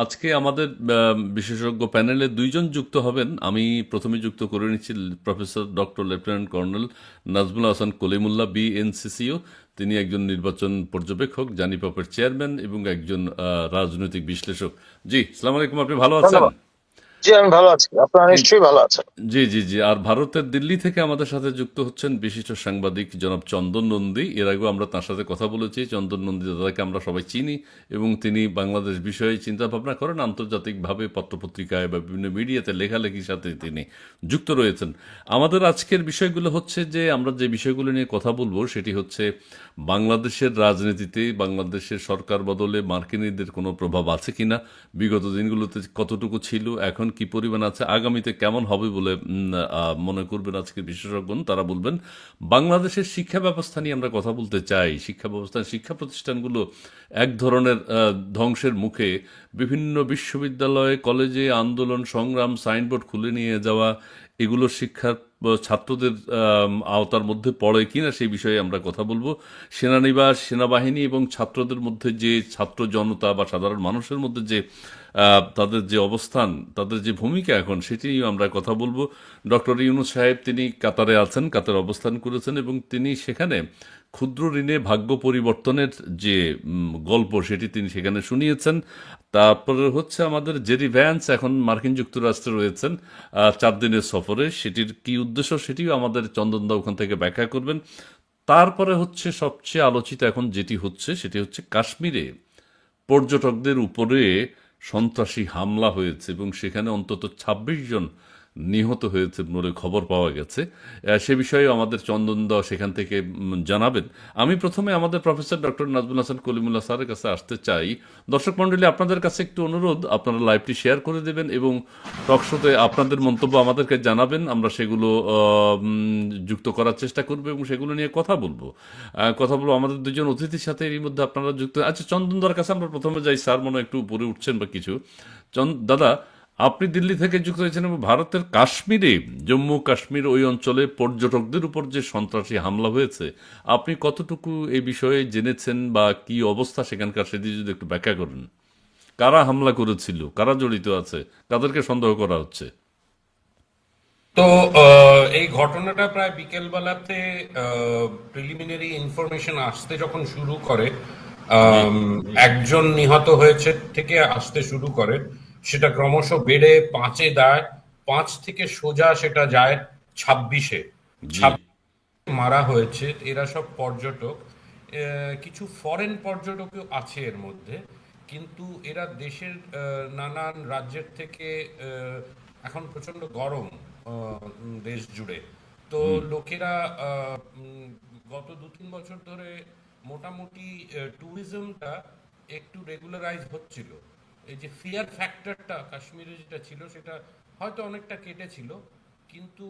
আজকে আমাদের বিশেষজ্ঞ প্যানেলে দুইজন যুক্ত হবেন। আমি প্রথমে যুক্ত করে নিচ্ছি professor doctor lieutenant colonel Nazmul Hasan Kalimullah BNCCO. তিনি একজন নির্বাচন পর্যবেক্ষক, জানিপপের চেয়ারম্যান এবং একজন রাজনৈতিক বিশ্লেষক। জি, সালাম আলাইকুম, আপনি ভালো আছেন? ধন্যবাদ। জি, আমি ভালো আছি। আপনারা এই- নিশ্চয়ই ভালো আছেন। জি জি জি। আর ভারতের দিল্লি থেকে আমাদের সাথে যুক্ত হচ্ছেন বিশিষ্ট সাংবাদিক জনাব চন্দন নন্দী। এর আগেও আমরা তার সাথে কথা বলেছি। চন্দন নন্দী দাদাকে আমরা সবাই চিনি এবং তিনি বাংলাদেশ বিষয়ে চিন্তা ভাবনা করেন, আন্তর্জাতিকভাবে পত্রপত্রিকায় বা বিভিন্ন মিডিয়াতে লেখালেখির সাথে তিনি যুক্ত রয়েছেন। আমাদের আজকের বিষয়গুলো হচ্ছে যে আমরা যে বিষয়গুলো নিয়ে কথা বলবো সেটি হচ্ছে বাংলাদেশের রাজনীতিতে বাংলাদেশের সরকার বদলে মার্কিনীদের কোনো প্রভাব আছে কিনা, বিগত দিনগুলোতে কতটুকু ছিল, এখন কি পরিমাণ আছে, আগামীতে কেমন হবে বলে মনে করবেন আজকে বিশেষজ্ঞ তারা বলবেন। বাংলাদেশের শিক্ষা ব্যবস্থা নিয়ে আমরা কথা বলতে চাই। শিক্ষা ব্যবস্থা, শিক্ষা প্রতিষ্ঠানগুলো এক ধরনের ধ্বংসের মুখে। বিভিন্ন বিশ্ববিদ্যালয়ে কলেজে আন্দোলন সংগ্রাম, সাইনবোর্ড খুলে নিয়ে যাওয়া, এগুলো শিক্ষার ছাত্রদের আওতার মধ্যে পড়ে কিনা সেই বিষয়ে আমরা কথা বলবো। সেনানিবাস, সেনাবাহিনী এবং ছাত্রদের মধ্যে যে ছাত্র জনতা বা সাধারণ মানুষের মধ্যে যে তাদের যে অবস্থান, তাদের যে ভূমিকা এখন, সেটি নিয়েও আমরা কথা বলবো। ডক্টর ইউনূস সাহেব তিনি কাতারে আছেন, কাতারে অবস্থান করেছেন এবং তিনি সেখানে ক্ষুদ্র ঋণে ভাগ্য পরিবর্তনের যে গল্প সেটি তিনি সেখানে শুনিয়েছেন। তারপরে হচ্ছে আমাদের জেরি ভ্যান্স এখন মার্কিন যুক্তরাষ্ট্রে রয়েছেন 4 দিনের সফরে। সেটির কি উদ্দেশ্য সেটিও আমাদের চন্দনদা ওখান থেকে ব্যাখ্যা করবেন। তারপরে হচ্ছে সবচেয়ে আলোচিত এখন যেটি হচ্ছে সেটি হচ্ছে কাশ্মীরে পর্যটকদের উপরে সন্ত্রাসী হামলা হয়েছে এবং সেখানে অন্তত ২৬ জন নিহত হয়েছে বলে খবর পাওয়া গেছে। সে বিষয়ে আমাদের চন্দনদা সেখান থেকে জানাবেন। আমি প্রথমে আমাদের প্রফেসর ডক্টর নাজমুল হাসান কলিমুল্লাহ স্যারের কাছে আসতে চাই। দর্শক মণ্ডলী, আপনাদের কাছে একটু অনুরোধ, আপনারা লাইভটি শেয়ার করে দেবেন এবং টকশোতে আপনাদের মন্তব্য আমাদেরকে জানাবেন। আমরা সেগুলো যুক্ত করার চেষ্টা করবো এবং সেগুলো নিয়ে কথা বলবো আমাদের দুজন অতিথির সাথে। এর মধ্যে আপনারা যুক্ত। আচ্ছা, চন্দনদার কাছে আমরা প্রথমে যাই। স্যার মনে হয় একটু উপরে উঠছেন বা কিছু। দাদা, আপনি দিল্লি থেকে যুক্ত হয়েছেন এবং ভারতের কাশ্মীরে, জম্মু কাশ্মীর ওই অঞ্চলে পর্যটকদের উপর যে সন্ত্রাসী হামলা হয়েছে, আপনি কতটুকু এই বিষয়ে জেনেছেন বা কি অবস্থা সেখানকার, সেটি যদি একটু ব্যাখ্যা করেন। কারা হামলা করেছিল, কারা জড়িত আছে, কাদেরকে সন্দেহ করা হচ্ছে? তো এই ঘটনাটা প্রায় বিকেল বেলাতে প্রিলিমিনারি ইনফরমেশন আসতে যখন শুরু করে, জি আম, একজন নিহত হয়েছে থেকে আসতে শুরু করে, সেটা ক্রমশ বেড়ে 5-এ দায়, 5 থেকে সোজা সেটা যায় 26-এ। জি মারা হয়েছে। এরা সব পর্যটক, কিছু ফরেন পর্যটকও আছে এর মধ্যে, কিন্তু এরা দেশের নানান রাজ্যের থেকে, এখন প্রচন্ড গরম দেশ জুড়ে। তো লোকেরা গত 2-3 বছর ধরে মোটামুটি ট্যুরিজমটা একটু রেগুলারাইজ হচ্ছিল। এই যে ফিয়ার ফ্যাক্টরটা কাশ্মীরে যেটা ছিল সেটা হয়তো অনেকটা কেটেছিল, কিন্তু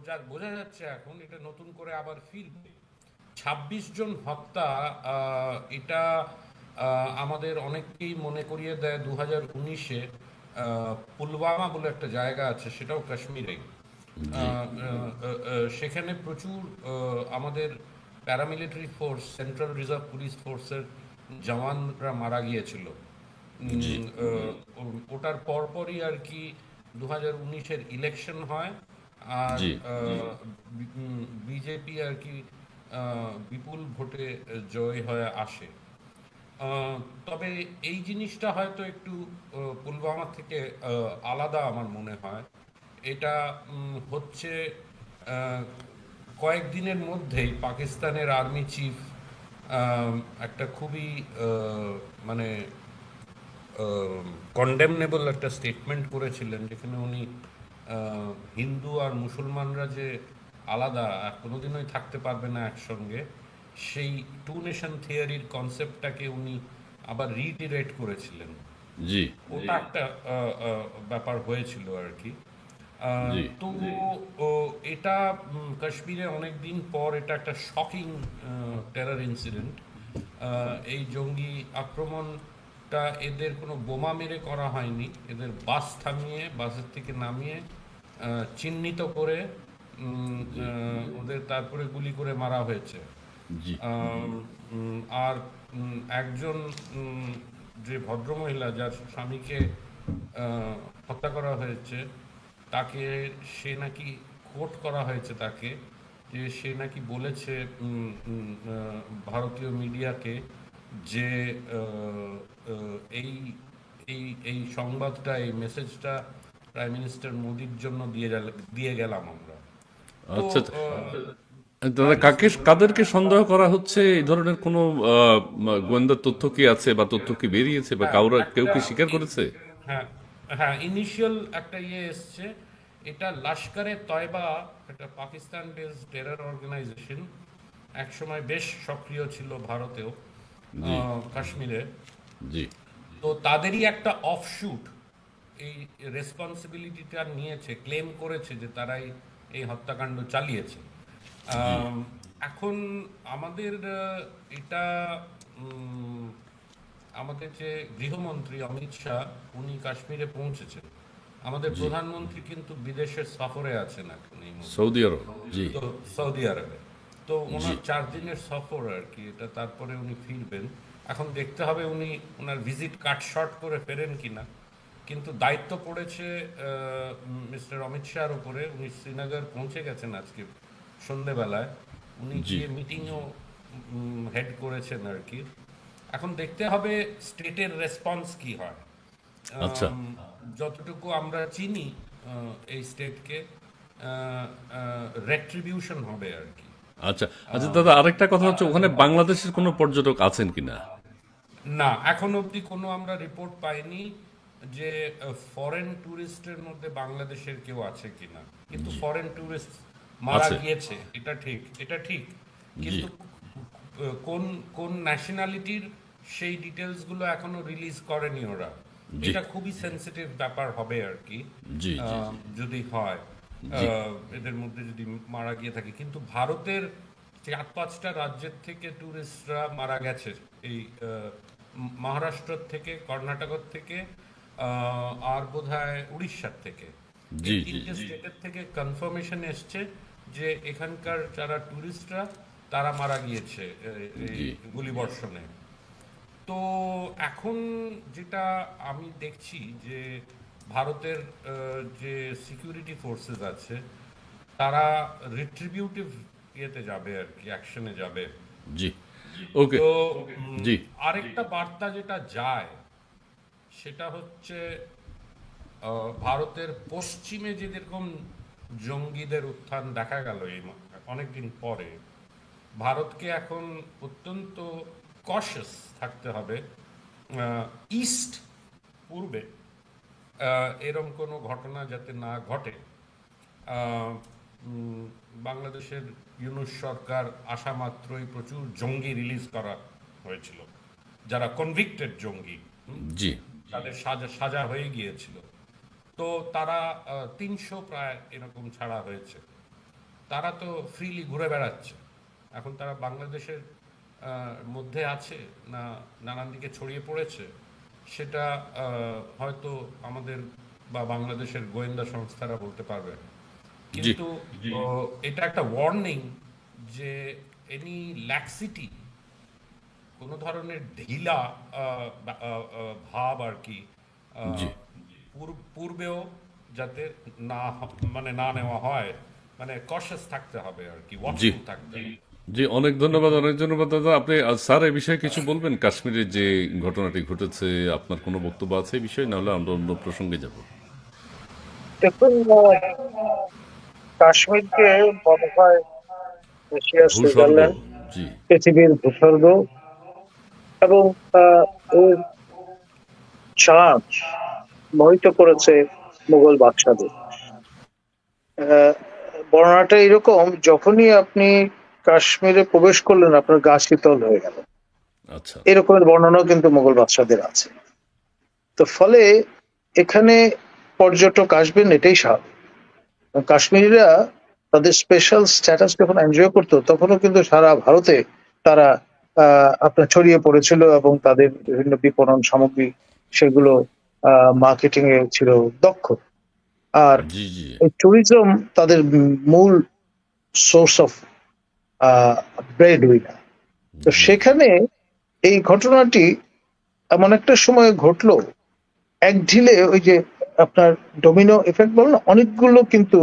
যা বোঝা যাচ্ছে এখন এটা নতুন করে আবার ফিরবে। 26 জন হত্যা, এটা আমাদের অনেককেই মনে করিয়ে দেয় 2019-এ পুলওয়ামা বলে একটা জায়গা আছে, সেটাও কাশ্মীরেই। জি সেখানে প্রচুর আমাদের paramilitary force, central reserve police ফোর্সের জওয়ানরা মারা গিয়েছিল। জি ওটার পরপরই আর কি 2019-এর ইলেকশন হয়, আর জি বিজেপি আর কি বিপুল ভোটে জয় হয়ে আসে। আহ, তবে এই জিনিসটা হয়তো একটু পুলওয়ামা থেকে আলাদা আমার মনে হয়। এটা হচ্ছে আহ, কয়েকদিনের মধ্যেই পাকিস্তানের আর্মি চিফ একটা খুবই মানে কন্ডেমনেবল একটা স্টেটমেন্ট করেছিলেন, যেখানে উনি আহ, হিন্দু আর মুসলমানরা যে আলাদা আর কোনোদিনই থাকতে পারবে না একসঙ্গে, সেই টু নেশন থিওরির কনসেপ্টটাকে উনি আবার রিইটারেট করেছিলেন। জি ওটা একটা ব্যাপার হয়েছিল আর কি। জি তো ও, এটা কাশ্মীরে অনেক দিন পর এটা একটা শকিং টেরর ইনসিডেন্ট। এই জঙ্গি আক্রমণটা এদের কোনো বোমা মেরে করা হয়নি, এদের বাস থামিয়ে, বাসের থেকে নামিয়ে চিহ্নিত করে জি ওদের তারপরে গুলি করে মারা হয়েছে। জি আম, আর একজন যে ভদ্রমহিলা যার স্বামীকে হত্যা করা হয়েছে, তাকে সে নাকি কোট করা হয়েছে তাকে, যে সে নাকি বলেছে ভারতীয় মিডিয়াকে যে এই এই এই সংবাদটা, এই মেসেজটা প্রাইম মিনিস্টার মোদির জন্য দিয়ে গেলাম আমরা। তো আচ্ছা আচ্ছা। দাদা, কাদেরকে সন্দেহ করা হচ্ছে? এই ধরনের কোনো গোয়েন্দা তথ্য কি আছে, বা তথ্য কি বেরিয়েছে, বা কেউ একটা কি স্বীকার করেছে? হ্যাঁ, হ্যাঁ, ইনিশিয়াল একটা এসছে। এটা লস্করে তয়বা, একটা পাকিস্তান বেসড টেরর অর্গানাইজেশন, একসময় বেশ সক্রিয় ছিল ভারতেও, জি কাশ্মীরে। জি তো তাদেরই একটা অফশুট এই রেসপন্সিবিলিটিটা নিয়েছে, ক্লেম করেছে যে তারাই এই হত্যাকাণ্ড চালিয়েছে। জি আম, এখন আমাদের এটা উম, আমাদের যে গৃহমন্ত্রী অমিত শাহ, উনি কাশ্মীরে পৌঁছেছেন। আমাদের জি। প্রধানমন্ত্রী কিন্তু বিদেশের সফরে আছেন এখন এই মুহূর্তে, সৌদি আরব। জি তো সৌদি আরবে। তো জি ওনার 4 দিনের সফর আর কি এটা, তারপরে উনি ফিরবেন। এখন দেখতে হবে উনি ওনার ভিজিট কাট শর্ট করে ফেরেন কিনা। কিন্তু দায়িত্ব পড়েছে মিস্টার অমিত শাহর উপরে। উনি শ্রীনগর পৌঁছে গেছেন আজকে সন্ধেবেলায়। উনি জি। গিয়ে মিটিংও হেড করেছেন আর কি। এখন দেখতে হবে স্টেটের রেসপন্স কি হয়। আচ্ছা আম, যতটুকু আমরা চিনি এই স্টেটকে, রেট্রিবিউশন হবে আর কি। আচ্ছা আচ্ছা। দাদা, আরেকটা কথা হচ্ছে, ওখানে বাংলাদেশের কোনো পর্যটক আছেন কিনা? না, এখন অবধি কোনো আমরা রিপোর্ট পাইনি যে ফরেন ট্যুরিস্টের মধ্যে বাংলাদেশের কেউ আছে কিনা। কিন্তু ফরেন ট্যুরিস্ট মারা আছে। গিয়েছে, এটা ঠিক, এটা ঠিক। জি কিন্তু কোন কোন ন্যাশনালিটির সেই ডিটেলসগুলো এখনো রিলিজ করেনি ওরা। জি এটা খুবই সেনসিটিভ ব্যাপার হবে আর কি। জি জি যদি হয় জি এদের মধ্যে যদি মারা গিয়ে থাকে। কিন্তু ভারতের 4-5টা রাজ্যের থেকে ট্যুরিস্টরা মারা গেছে, এই মহারাষ্ট্র থেকে, কর্ণাটক থেকে, আর বোধহয় উড়িষ্যার থেকে। এই জি জি তিনটে জি স্টেটের থেকে কনফার্মেশন এসছে যে এখানকার যারা ট্যুরিস্টরা তারা মারা গিয়েছে এই জি গুলিবর্ষণে। তো এখন যেটা আমি দেখছি যে ভারতের যে সিকিউরিটি ফোর্সেস আছে, তারা রিট্রিবিউটিভ ইয়েতে যাবে আর কি, অ্যাকশনে যাবে। জি। ওকে। তো জি আরেকটা বার্তা যেটা যায় সেটা হচ্ছে ভারতের পশ্চিমে যেরকম জঙ্গিদের উত্থান দেখা গেল এই অনেকদিন পরে, ভারতকে এখন অত্যন্ত কশাস থাকতে হবে। ইস্ট, পূর্বে এরম কোনো ঘটনা যাতে না ঘটে। আহ, বাংলাদেশের ইউনূস সরকার আসা মাত্রই প্রচুর জঙ্গি রিলিজ করা হয়েছিল, যারা কনভিক্টেড জঙ্গি, জি তাদের সাজা সাজা হয়ে গিয়েছিল। তো তারা 300 প্রায় এরকম ছাড়া হয়েছে। তারা তো ফ্রিলি ঘুরে বেড়াচ্ছে। এখন তারা বাংলাদেশের মধ্যে আছে না নানান দিকে ছড়িয়ে পড়েছে, সেটা হয়তো আমাদের বা বাংলাদেশের গোয়েন্দা সংস্থারা বলতে পারবে। জি কিন্তু এটা একটা ওয়ার্নিং যে এনি ল্যাক্সিটি, কোনো ধরনের ঢিলা ভাব আর কি, জি আহ, পূর্বেও যাতে মানে না নেওয়া হয়। মানে কশাস থাকতে হবে আর কি, জি ওয়াচফুল থাকতে হবে। জি। অনেক ধন্যবাদ, অনেক ধন্যবাদ দাদা। আপনি স্যার এই বিষয়ে কিছু বলবেন? কাশ্মীরের যে ঘটনাটি ঘটেছে, আপনার কোনো বক্তব্য আছে এই বিষয়ে? নাহলে আমরা অন্য প্রসঙ্গে যাব। দেখুন, কাশ্মীরকে বলা হয় এশিয়ার ভূস্বর্গ। সুইজারল্যান্ড, জি পৃথিবীর ভূস্বর্গ, এবং এর চাঁদ মোহিত করেছে মুঘল বাদশাদের। আহ, বর্ণনাটা এরকম, যখনই আপনি কাশ্মীরে প্রবেশ করলেন আপনার গা শীতল হয়ে গেল, আচ্ছা এরকমের বর্ণনাও কিন্তু মুঘল বাদশাদের আছে। তো ফলে এখানে পর্যটক আসবেন, এটাই স্বাভাবিক। কাশ্মীরিরা তাদের স্পেশাল স্ট্যাটাস যখন এনজয় করতো, তখনও কিন্তু সারা ভারতে তারা আপনার ছড়িয়ে পড়েছিল, এবং তাদের বিভিন্ন বিপণন সামগ্রী সেগুলো মার্কেটিং এ ছিল দক্ষ। আর জি জি এই ট্যুরিজম তাদের মূল সোর্স অফ ব্রেড উইনার। তো জি সেখানে এই ঘটনাটি এমন একটা সময় ঘটলো, এক ঢিলে ওই যে আপনার ডোমিনো এফেক্ট বল না, অনেকগুলো কিন্তু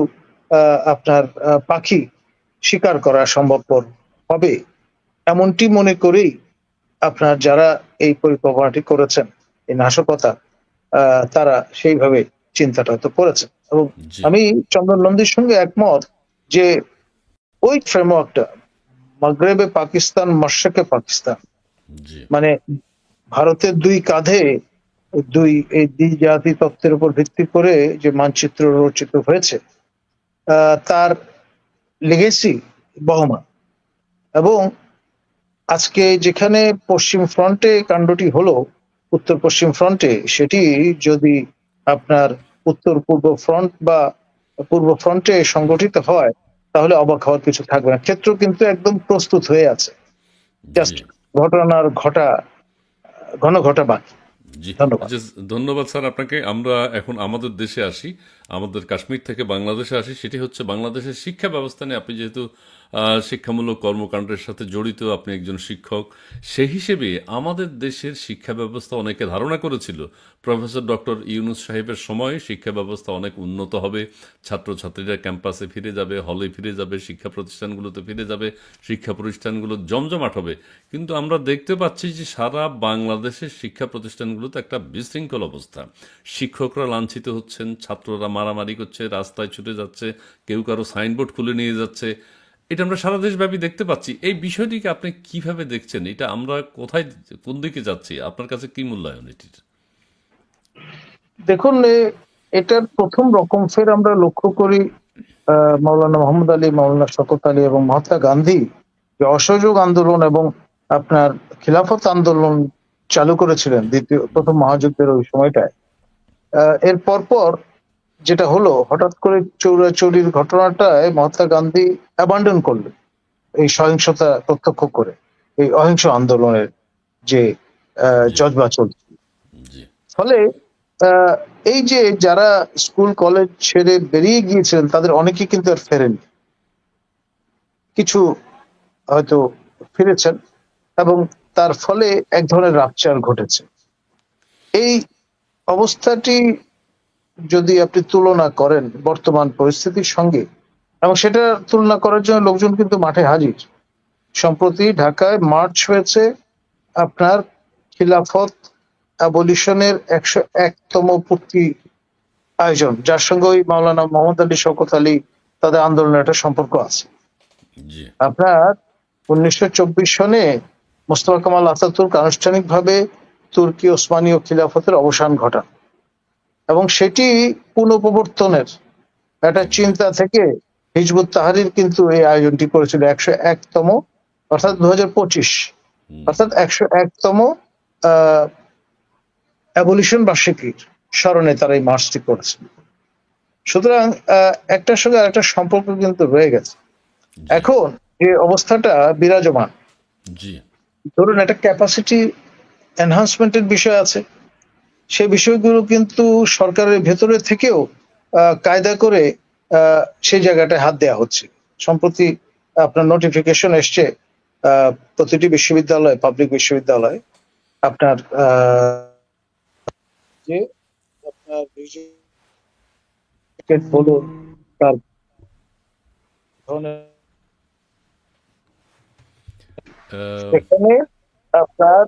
আপনার পাখি শিকার করা সম্ভবপর হবে, এমনটি মনে করেই আপনার যারা এই পরিকল্পনাটি করেছেন, এই নাশকতা, তারা সেইভাবে চিন্তাটা তো করেছেন। এবং জি আমি চন্দন নন্দীর সঙ্গে একমত যে ওই ফ্রেমওয়ার্কটা, মাগরেবে পাকিস্তান, মশরকে পাকিস্তান, জি মানে ভারতের দুই কাঁধে এই দ্বি জাতি তত্ত্বের উপর ভিত্তি করে যে মানচিত্র রচিত হয়েছে, তার লেগেসি বহমান। এবং আজকে যেখানে পশ্চিম ফ্রন্টে কাণ্ডটি হলো, উত্তর পশ্চিম ফ্রন্টে, সেটি যদি আপনার উত্তর পূর্ব ফ্রন্ট বা পূর্ব ফ্রন্টে সংগঠিত হয়, তাহলে অবাক হওয়ার কিছু থাকবে না। ক্ষেত্র কিন্তু একদম প্রস্তুত হয়ে আছে, জি জাস্ট ঘটনার ঘন ঘটা বাকি। জি ধন্যবাদ। আচ্ছা, ধন্যবাদ স্যার আপনাকে। আমরা এখন আমাদের দেশে আসি, আমাদের কাশ্মীর থেকে বাংলাদেশে আসি। সেটি হচ্ছে বাংলাদেশের শিক্ষা ব্যবস্থা নিয়ে। আপনি যেহেতু শিক্ষামূলক কর্মকাণ্ডের সাথে জড়িত, আপনি একজন শিক্ষক, সেই হিসেবে আমাদের দেশের শিক্ষা ব্যবস্থা অনেকে ধারণা করেছিল প্রফেসর ডক্টর ইউনূস সাহেবের সময়ে শিক্ষা ব্যবস্থা অনেক উন্নত হবে, ছাত্রছাত্রীরা ক্যাম্পাসে ফিরে যাবে, হলে ফিরে যাবে, শিক্ষা প্রতিষ্ঠানগুলোতে ফিরে যাবে, শিক্ষা প্রতিষ্ঠানগুলো জমজমাট হবে। কিন্তু আমরা দেখতে পাচ্ছি যে সারা বাংলাদেশের শিক্ষা প্রতিষ্ঠানগুলোতে একটা বিশৃঙ্খল অবস্থা। শিক্ষকরা লাঞ্ছিত হচ্ছেন, ছাত্ররা মারামারি করছে, রাস্তায় ছুটে যাচ্ছে, কেউ কারো সাইনবোর্ড খুলে নিয়ে যাচ্ছে। এটা আমরা সারা দেশব্যাপী দেখতে পাচ্ছি। এই বিষয়টিকে আপনি কিভাবে দেখছেন? এটা আমরা কোথায়, কোন দিকে যাচ্ছি? আপনার কাছে কি মূল্যায়ন এটির? দেখুন, এটার প্রথম রকম ফের আমরা লক্ষ্য করি মাওলানা মোহাম্মদ আলী, মাওলানা শওকত আলী এবং মহাত্মা গান্ধী যে অসহযোগ আন্দোলন এবং আপনার খিলাফত আন্দোলন চালু করেছিলেন প্রথম মহাযুদ্ধের ওই সময়টায়। এর পরপর যেটা হলো, হঠাৎ করে চৌরাচৌরির ঘটনাটায় মহাত্মা গান্ধী অ্যাবান্ডন করলেন এই সহিংসতা প্রত্যক্ষ করে, এই অহিংস আন্দোলনের যে জি জজবা চলছে। জি ফলে আহ, এই যে যারা স্কুল কলেজ ছেড়ে বেরিয়ে গিয়েছিলেন, তাদের অনেকে কিন্তু আর ফেরেনি, কিছু হয়তো ফিরেছেন, এবং তার ফলে এক ধরনের রাপচার ঘটেছে। এই অবস্থাটি যদি আপনি তুলনা করেন বর্তমান পরিস্থিতির সঙ্গে, এবং সেটা তুলনা করার জন্য লোকজন কিন্তু মাঠে হাজির। সম্প্রতি ঢাকায় মার্চ হয়েছে আপনার খিলাফত অ্যাবলিশনের 101তম পূর্তি আয়োজন, যার সঙ্গে ওই মাওলানা মোহাম্মদ আলী, শওকত আলী, তাদের আন্দোলনের একটা সম্পর্ক আছে। জি আপনার 1924 সনে মোস্তফা কামাল আতাতুর্ক আনুষ্ঠানিকভাবে তুর্কি ওসমানীয় খিলাফতের অবসান ঘটান, এবং সেটি পুনঃপ্রবর্তনের একটা চিন্তা থেকে হিজবুত তাহরির কিন্তু এই আয়োজনটি করেছিল 101তম, অর্থাৎ 2025, অর্থাৎ 101তম অ্যাবলিশন বার্ষিকীর স্মরণে তারা এই মার্চটি করেছে। সুতরাং একটার সঙ্গে আরেকটা সম্পর্ক কিন্তু রয়ে গেছে। জি এখন যে অবস্থাটা বিরাজমান, জি ধরুন একটা ক্যাপাসিটি এনহান্সমেন্টের বিষয় আছে, সেই বিষয়গুলো কিন্তু সরকারের ভেতরে থেকেও কায়দা করে সেই জায়গাটায় হাত দেওয়া হচ্ছে। সম্প্রতি আপনার নোটিফিকেশন এসছে, প্রতিটি বিশ্ববিদ্যালয়, পাবলিক বিশ্ববিদ্যালয় আপনার যে আপনার বলুন, তার ধরনের আহ, সেখানে আপনার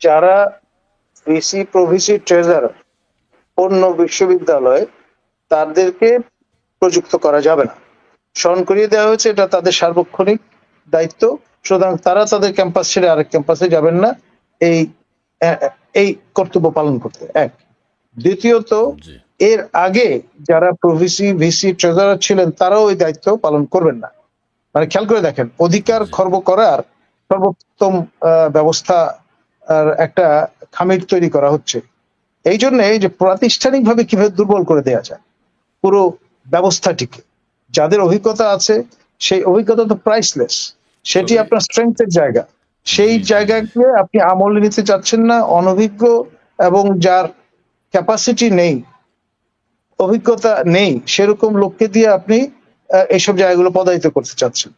যারা ভিসি প্রভিসি ট্রেজারার অন্য বিশ্ববিদ্যালয়, তাদেরকে প্রযুক্ত করা যাবে না। স্মরণ করিয়ে দেওয়া হয়েছে এটা তাদের সার্বক্ষণিক দায়িত্ব, সুতরাং তারা তাদের ক্যাম্পাস ছেড়ে আরেক ক্যাম্পাসে যাবেন না এই এই কর্তব্য পালন করতে। এক, দ্বিতীয়ত, জি এর আগে যারা প্রভিসি ভিসি ট্রেজারার ছিলেন, তারাও ওই দায়িত্ব পালন করবেন না। মানে খেয়াল করে দেখেন, অধিকার জি খর্ব করার সর্বোত্তম ব্যবস্থা একটা খামির তৈরি করা হচ্ছে। এই জন্য যে প্রাতিষ্ঠানিকভাবে কিভাবে দুর্বল করে দেওয়া যায় পুরো ব্যবস্থাটিকে, যাদের অভিজ্ঞতা আছে, সেই অভিজ্ঞতা তো প্রাইসলেস, সেটি তবে আপনার স্ট্রেংথের জায়গা। সেই জি জি জি জায়গাকে আপনি আমলে নিতে চাচ্ছেন না, অনভিজ্ঞ এবং যার ক্যাপাসিটি নেই, অভিজ্ঞতা নেই, সেরকম লোককে দিয়ে আপনি এইসব জায়গাগুলো পদায়িত করতে চাচ্ছেন।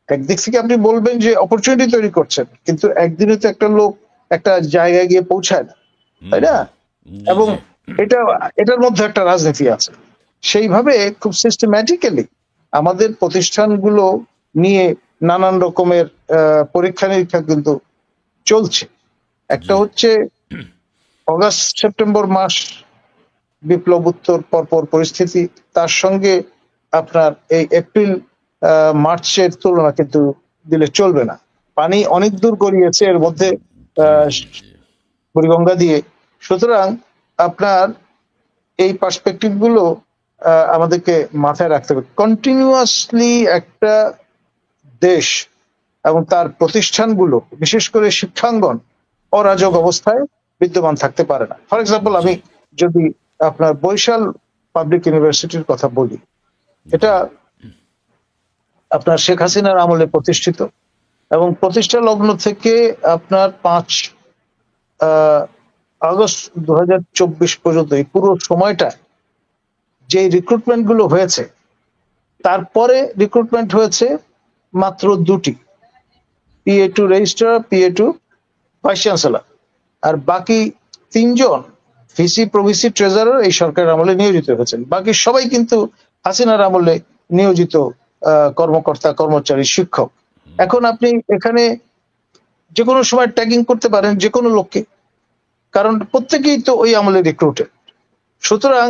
একদিক থেকে আপনি বলবেন যে অপরচুনিটি তৈরি করছেন, কিন্তু একদিনে তো একটা লোক একটা জায়গায় গিয়ে পৌঁছায় না, তাই না? জি এবং জি এটার মধ্যে একটা রাজনীতি আছে। সেইভাবে খুব সিস্টেম্যাটিক্যালি আমাদের প্রতিষ্ঠানগুলো নিয়ে নানান রকমের পরীক্ষা নিরীক্ষা কিন্তু চলছে। একটা জি হচ্ছে অগাস্ট সেপ্টেম্বর মাস বিপ্লব উত্তর পরপর পরিস্থিতি, তার সঙ্গে আপনার এই এপ্রিল মার্চের তুলনা কিন্তু দিলে চলবে না। পানি অনেক দূর গড়িয়েছে এর মধ্যে জি আহ, জি জি বুড়িগঙ্গা দিয়ে। সুতরাং আপনার এই পার্সপেক্টিভ গুলো আমাদেরকে মাথায় রাখতে হবে। কন্টিনিউয়াসলি একটা দেশ এবং তার প্রতিষ্ঠানগুলো, বিশেষ করে শিক্ষাঙ্গন, অরাজক অবস্থায় বিদ্যমান থাকতে পারে না। ফর এক্সাম্পল, জি আমি যদি আপনার বরিশাল পাবলিক ইউনিভার্সিটির কথা বলি, এটা আপনার শেখ হাসিনার আমলে প্রতিষ্ঠিত এবং প্রতিষ্ঠা লগ্ন থেকে আপনার 5 আগস্ট 2024 পর্যন্ত এই পুরো সময়টা যে রিক্রুটমেন্ট গুলো হয়েছে, তারপরে রিক্রুটমেন্ট হয়েছে মাত্র 2টি, PA2 registrar, PA2 vice chancellor, আর বাকি 3জন ভিসি প্রভিসি ট্রেজারার এই সরকারের আমলে নিয়োজিত হয়েছেন। বাকি সবাই কিন্তু হাসিনার আমলে নিয়োজিত কর্মকর্তা, কর্মচারী, শিক্ষক। এখন আপনি এখানে যে কোনো সময় ট্যাগিং করতে পারেন যে কোনো লোককে, কারণ প্রত্যেকেই তো ওই আমলে রিক্রুটেড। সুতরাং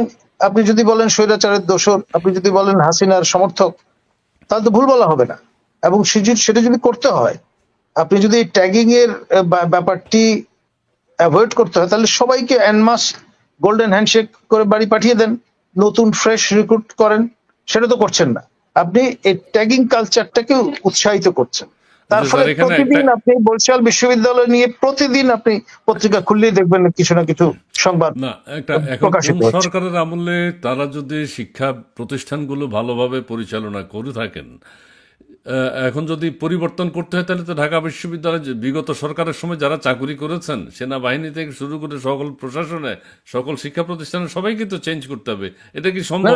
আপনি যদি বলেন স্বৈরাচারের দোসর, আপনি যদি বলেন হাসিনার সমর্থক, তাহলে তো ভুল বলা হবে না। এবং সেটা যদি করতে হয়, আপনি যদি ট্যাগিং এর ব্যাপারটি অ্যাভয়েড করতে হয়, তাহলে সবাইকে এনমাস গোল্ডেন হ্যান্ডশেক করে বাড়ি পাঠিয়ে দেন, নতুন ফ্রেশ রিক্রুট করেন। সেটা তো করছেন না, আপনি এই ট্যাগিং কালচারটাকে উৎসাহিত করছেন। তার আচ্ছা ফলে স্যার, এখানে একটা প্রতিদিন আপনি বরিশাল বিশ্ববিদ্যালয় নিয়ে প্রতিদিন আপনি পত্রিকা খুললেই দেখবেন কিছু না কিছু সংবাদ না একটা এখন কোন প্রকাশিত হচ্ছে। সরকারের আমলে তারা যদি শিক্ষা প্রতিষ্ঠানগুলো ভালোভাবে পরিচালনা করে থাকেন, এখন যদি পরিবর্তন করতে হয় তাহলে তো ঢাকা বিশ্ববিদ্যালয় বিগত সরকারের সময় যারা চাকুরি করেছেন, সেনাবাহিনী থেকে শুরু করে সকল প্রশাসনে, সকল শিক্ষা প্রতিষ্ঠানে সবাইকে তো চেঞ্জ করতে হবে। এটা কি না, সম্ভব?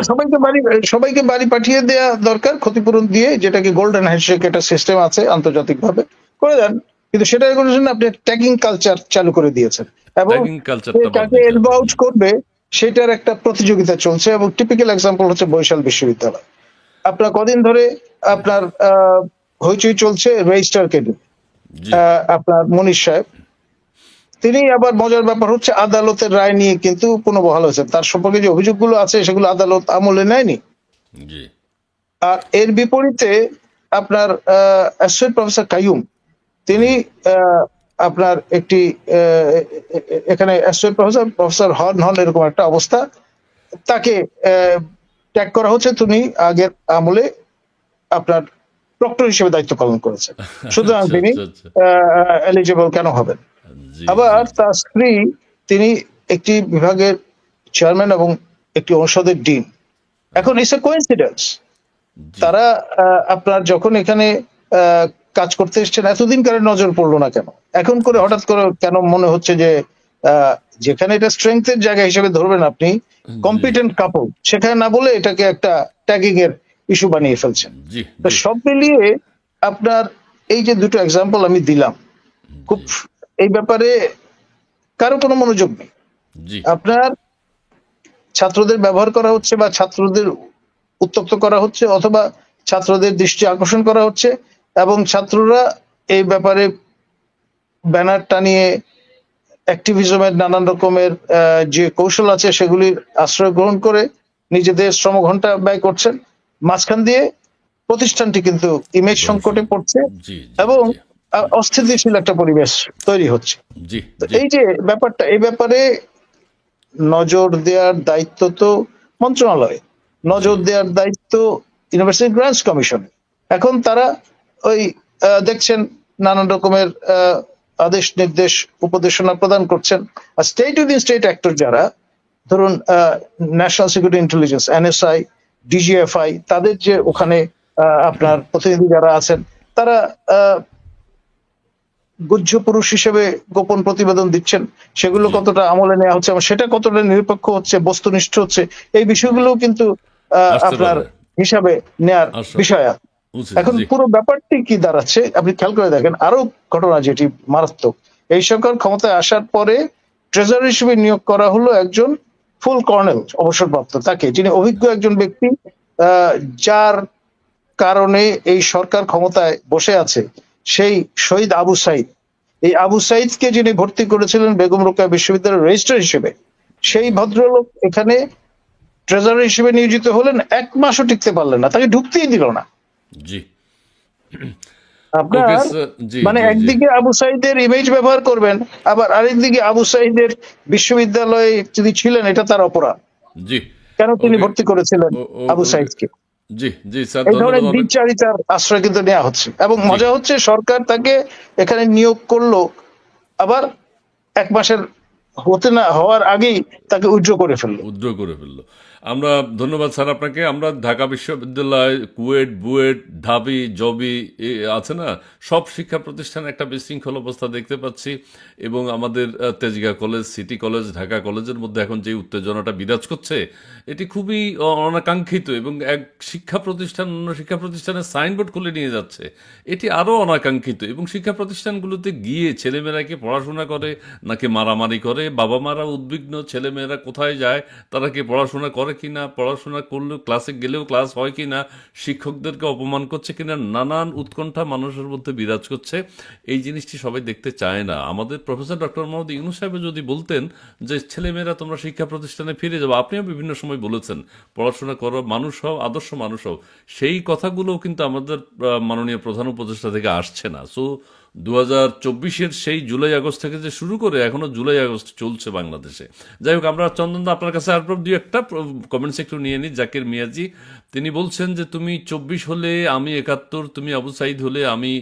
সবাইকে বাড়ি পাঠিয়ে দেওয়া দরকার, ক্ষতিপূরণ দিয়ে, যেটাকে গোল্ডেন হ্যান্ডশেক একটা সিস্টেম আছে আন্তর্জাতিকভাবে, করে দেন। কিন্তু সেটা করেছেন আপনি ট্যাগিং কালচার চালু করে দিয়েছেন, এবং ট্যাগিং কালচারটা বাদ কাকে দিতে এলবো হবে। আউট করবে সেটার একটা প্রতিযোগিতা চলছে। এবং টিপিক্যাল এক্সাম্পল হচ্ছে বরিশাল বিশ্ববিদ্যালয়। আপনার কদিন ধরে আপনার হইচই চলছে রেজিস্ট্রারকে নিয়ে। জি আপনার মনীষ সাহেব, তিনি আবার মজার ব্যাপার হচ্ছে আদালতের রায় নিয়ে কিন্তু পুনর্বহাল হয়েছে। তার সম্পর্কে যে অভিযোগগুলো আছে সেগুলো আদালত আমলে নেয়নি। জি আর এর বিপরীতে আপনার অ্যাসোসিয়েট প্রফেসর কাইয়ুম, তিনি আপনার একটি এখানে অ্যাসোসিয়েট প্রফেসর হন এরকম একটা অবস্থা, তাকে ট্যাগ করা হচ্ছে তিনি আগের আমলে আপনার প্রক্টর হিসেবে দায়িত্ব পালন করেছেন, সুতরাং আচ্ছা তিনি আচ্ছা আচ্ছা এলিজিবল কেন হবেন। জি আবার জি তার স্ত্রী, তিনি একটি বিভাগের চেয়ারম্যান এবং একটি অনুষদের ডিন। এখন ইটস এ কোইন্সিডেন্স, জি তারা আপনার যখন এখানে কাজ করতে এসছেন, এতদিন কারে নজর পড়লো না কেন? এখন করে হঠাৎ করে কেন মনে হচ্ছে যে যেখানে এটা স্ট্রেংথের জায়গা হিসেবে ধরবেন আপনি, জি কম্পিটেন্ট কাপল, সেখানে না বলে এটাকে একটা ট্যাগিং এর ইস্যু বানিয়ে ফেলছেন। জি তো জি সব মিলিয়ে আপনার এই যে দুটো এক্সাম্পল আমি দিলাম, খুব এই ব্যাপারে কারো কোনো মনোযোগ নেই। জি আপনার ছাত্রদের ব্যবহার করা হচ্ছে, বা ছাত্রদের উত্তক্ত করা হচ্ছে, অথবা ছাত্রদের দৃষ্টি আকর্ষণ করা হচ্ছে, এবং ছাত্ররা এই ব্যাপারে ব্যানার টানিয়ে অ্যাক্টিভিজমের নানান রকমের যে কৌশল আছে সেগুলির আশ্রয় গ্রহণ করে নিজেদের শ্রম ঘন্টা ব্যয় করছেন। মাঝখান দিয়ে প্রতিষ্ঠানটি কিন্তু ইমেজ সংকটে পড়ছে জি জি এবং জি অস্থিতিশীল একটা পরিবেশ তৈরি হচ্ছে। জি তো জি এই যে ব্যাপারটা, এই ব্যাপারে নজর দেওয়ার দায়িত্ব তো মন্ত্রণালয়ে, নজর দেওয়ার দায়িত্ব ইউনিভার্সিটি গ্রান্টস কমিশন। এখন তারা ওই দেখছেন নানান রকমের আদেশ নির্দেশ উপদেশনা প্রদান করছেন। আর স্টেট উইদিন স্টেট অ্যাক্টর যারা, ধরুন national security intelligence, NSI, DGFI, তাদের যে ওখানে আপনার প্রতিনিধি যারা আছেন, তারা গুহ্য পুরুষ হিসেবে গোপন প্রতিবেদন দিচ্ছেন। সেগুলো কতটা আমলে নেওয়া হচ্ছে এবং সেটা কতটা নিরপেক্ষ হচ্ছে, বস্তুনিষ্ঠ হচ্ছে, এই বিষয়গুলো কিন্তু আসতে আপনার পারে, হিসাবে নেয়ার আসো বিষয় আছে। উচিত। এখন জি পুরো ব্যাপারটি কি দাঁড়াচ্ছে, আপনি খেয়াল করে দেখেন। আরো ঘটনা যেটি মারাত্মক, এই সরকার ক্ষমতায় আসার পরে ট্রেজারার হিসেবে নিয়োগ করা হলো একজন ফুল কর্নেল অবসরপ্রাপ্ত, তাকে, যিনি অভিজ্ঞ একজন ব্যক্তি, যার কারণে এই সরকার ক্ষমতায় বসে আছে, সেই শহীদ আবু সাইদ। এই আবু সাইদকে যিনি ভর্তি করেছিলেন বেগম রোকেয়া বিশ্ববিদ্যালয়ের রেজিস্ট্রার হিসেবে, সেই ভদ্রলোক এখানে ট্রেজারার হিসেবে নিয়োজিত হলেন, 1 মাসও টিকতে পারলেন না, তাকে ঢুকতেই দিল না। জি আপনার ওকে স্যার, জি মানে জি জি একদিকে আবু সাইদের ইমেজ ব্যবহার করবেন, আবার আরেকদিকে আবু সাইদের বিশ্ববিদ্যালয়ে যদি ছিলেন এটা তার অপরাধ। জি কেন তিনি ওকে ভর্তি করেছিলেন আবু ওকে সাইদকে? জি জি স্যার, এই ধন্যবাদ ধরনের অনেক। দ্বিচারিতার আশ্রয় কিন্তু নেওয়া হচ্ছে, এবং জি মজা হচ্ছে সরকার তাকে এখানে নিয়োগ করলো, আবার 1 মাসের হতে না হওয়ার আগেই তাকে উইথড্র করে ফেললো। উদ্র করে ফেললো। আমরা ধন্যবাদ স্যার আপনাকে। আমরা ঢাকা বিশ্ববিদ্যালয়, কুয়েট, বুয়েট, ঢাবি, জবি আছে না, সব শিক্ষা প্রতিষ্ঠানে একটা বিশৃঙ্খল অবস্থা দেখতে পাচ্ছি। এবং আমাদের Tejgaon college, city college, Dhaka কলেজের মধ্যে এখন যে উত্তেজনাটা বিরাজ করছে, এটি খুবই অনাকাঙ্ক্ষিত। এবং এক শিক্ষা প্রতিষ্ঠান অন্য শিক্ষা প্রতিষ্ঠানের সাইনবোর্ড খুলে নিয়ে যাচ্ছে, এটি আরও অনাকাঙ্ক্ষিত। এবং শিক্ষা প্রতিষ্ঠানগুলোতে গিয়ে ছেলেমেয়েরা কি পড়াশোনা করে নাকি মারামারি করে, বাবা মারা উদ্বিগ্ন, ছেলেমেয়েরা কোথায় যায়, তারা কি পড়াশোনা করে কিনা, পড়াশোনা করলেও ক্লাসে গেলেও ক্লাস হয় কিনা, শিক্ষকদেরকে অপমান করছে কিনা, নানান উৎকণ্ঠা মানুষের মধ্যে বিরাজ করছে। এই জিনিসটি সবাই দেখতে চায় না। আমাদের প্রফেসর ডক্টর মোহাম্মদ ইউনূস সাহেব যদি বলতেন যে ছেলেমেয়েরা তোমরা শিক্ষা প্রতিষ্ঠানে ফিরে যাবো, আপনিও বিভিন্ন সময় বলেছেন পড়াশোনা করো, মানুষ হও, আদর্শ মানুষ হও, সেই কথাগুলোও কিন্তু আমাদের মাননীয় প্রধান উপদেষ্টা থেকে আসছে না। সো 2024-এর সেই জুলাই আগস্ট থেকে যে শুরু করে এখনো জুলাই আগস্ট চলছে বাংলাদেশে। যাই হোক, আমরা চন্দন আপনার কাছে আর দু একটা কমেন্টস একটু নিয়ে নিই। জাকির মিয়াজি তিনি বলছেন যে তুমি 24 হলে আমি 71, তুমি আবু সাইদ হলে আমি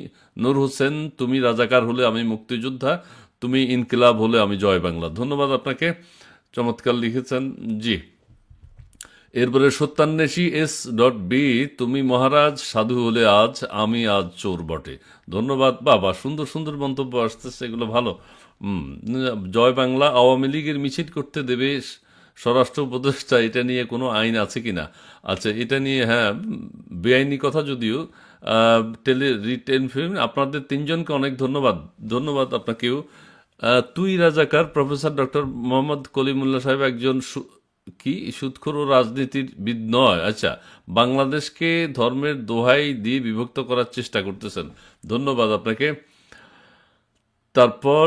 নূর হোসেন, তুমি রাজাকার হলে আমি মুক্তিযোদ্ধা, তুমি ইনকিলাব হলে আমি জয় বাংলা। ধন্যবাদ আপনাকে, চমৎকার লিখেছেন। জি, এরপরে সত্যান্বেষী S.B, তুমি মহারাজ সাধু হলে আজ আমি আজ চোর বটে। ধন্যবাদ। বাবা, সুন্দর সুন্দর মন্তব্য আসতেছে, এগুলো ভালো। হুম, জয় বাংলা, আওয়ামী লীগের মিছিল করতে দেবে স্বরাষ্ট্র উপদেষ্টা, এটা নিয়ে কোনো আইন আছে কিনা? আচ্ছা, এটা নিয়ে হ্যাঁ, বেআইনি কথা যদিও। রিটেন ফিল্ম, আপনাদের তিনজনকে অনেক ধন্যবাদ। ধন্যবাদ আপনাকেও। তুই রাজাকার, প্রফেসর ডক্টর মোহাম্মদ কলিমুল্লাহ সাহেব একজন কি সুদখোর ও রাজনীতিবিদ নয়। আচ্ছা, বাংলাদেশকে ধর্মের দোহাই দিয়ে বিভক্ত করার চেষ্টা করতেছেন। ধন্যবাদ আপনাকে। তারপর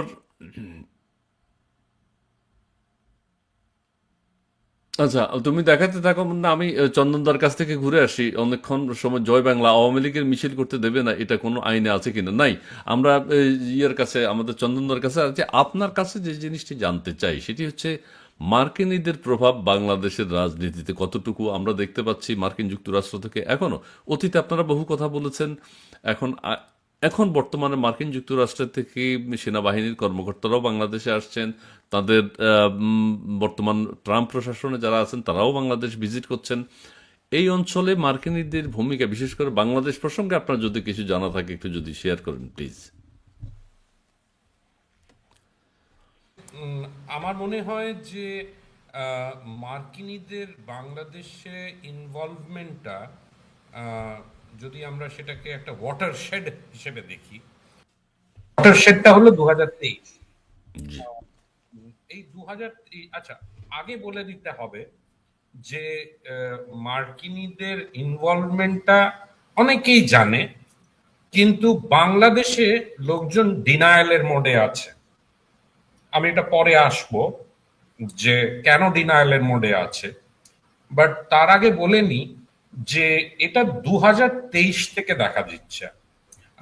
আচ্ছা, তুমি দেখাতে থাকো না, আমি চন্দনদার কাছ থেকে ঘুরে আসি। অনেকক্ষণ সময় জয় বাংলা, আওয়ামী লীগের মিছিল করতে দেবে না, এটা কোনো আইনে আছে কিনা? নাই। আমরা ইয়ের কাছে, আমাদের চন্দনদার কাছে আছে, আপনার কাছে যে জিনিসটি জানতে চাই সেটি হচ্ছে মার্কিনীদের প্রভাব বাংলাদেশের রাজনীতিতে কতটুকু আমরা দেখতে পাচ্ছি মার্কিন যুক্তরাষ্ট্র থেকে। এখনো, অতীতে আপনারা বহু কথা বলেছেন, এখন এখন বর্তমানে মার্কিন যুক্তরাষ্ট্রের থেকে সেনাবাহিনীর কর্মকর্তারাও বাংলাদেশে আসছেন। তাদের বর্তমান ট্রাম্প প্রশাসনে যারা আছেন তারাও বাংলাদেশ ভিজিট করছেন। এই অঞ্চলে মার্কিনীদের ভূমিকা, বিশেষ করে বাংলাদেশ প্রসঙ্গে আপনার যদি কিছু জানা থাকে একটু যদি শেয়ার করেন প্লিজ। আমার মনে হয় যে মার্কিনীদের বাংলাদেশে ইনভলভমেন্টটা, যদি আমরা সেটাকে একটা ওয়াটারশেড হিসেবে দেখি, ওয়াটারশেডটা হলো 2023। জি এই 2023, আচ্ছা, আগে বলে দিতে হবে যে মার্কিনীদের ইনভলভমেন্টটা অনেকেই জানে, কিন্তু বাংলাদেশে লোকজন ডিনায়ালের মোডে আছে। আমি এটা পরে আসবো যে কেন ডিনায়ালের মোডে আছে, বাট তার আগে বলে নি যে এটা 2023 থেকে দেখা দিচ্ছে।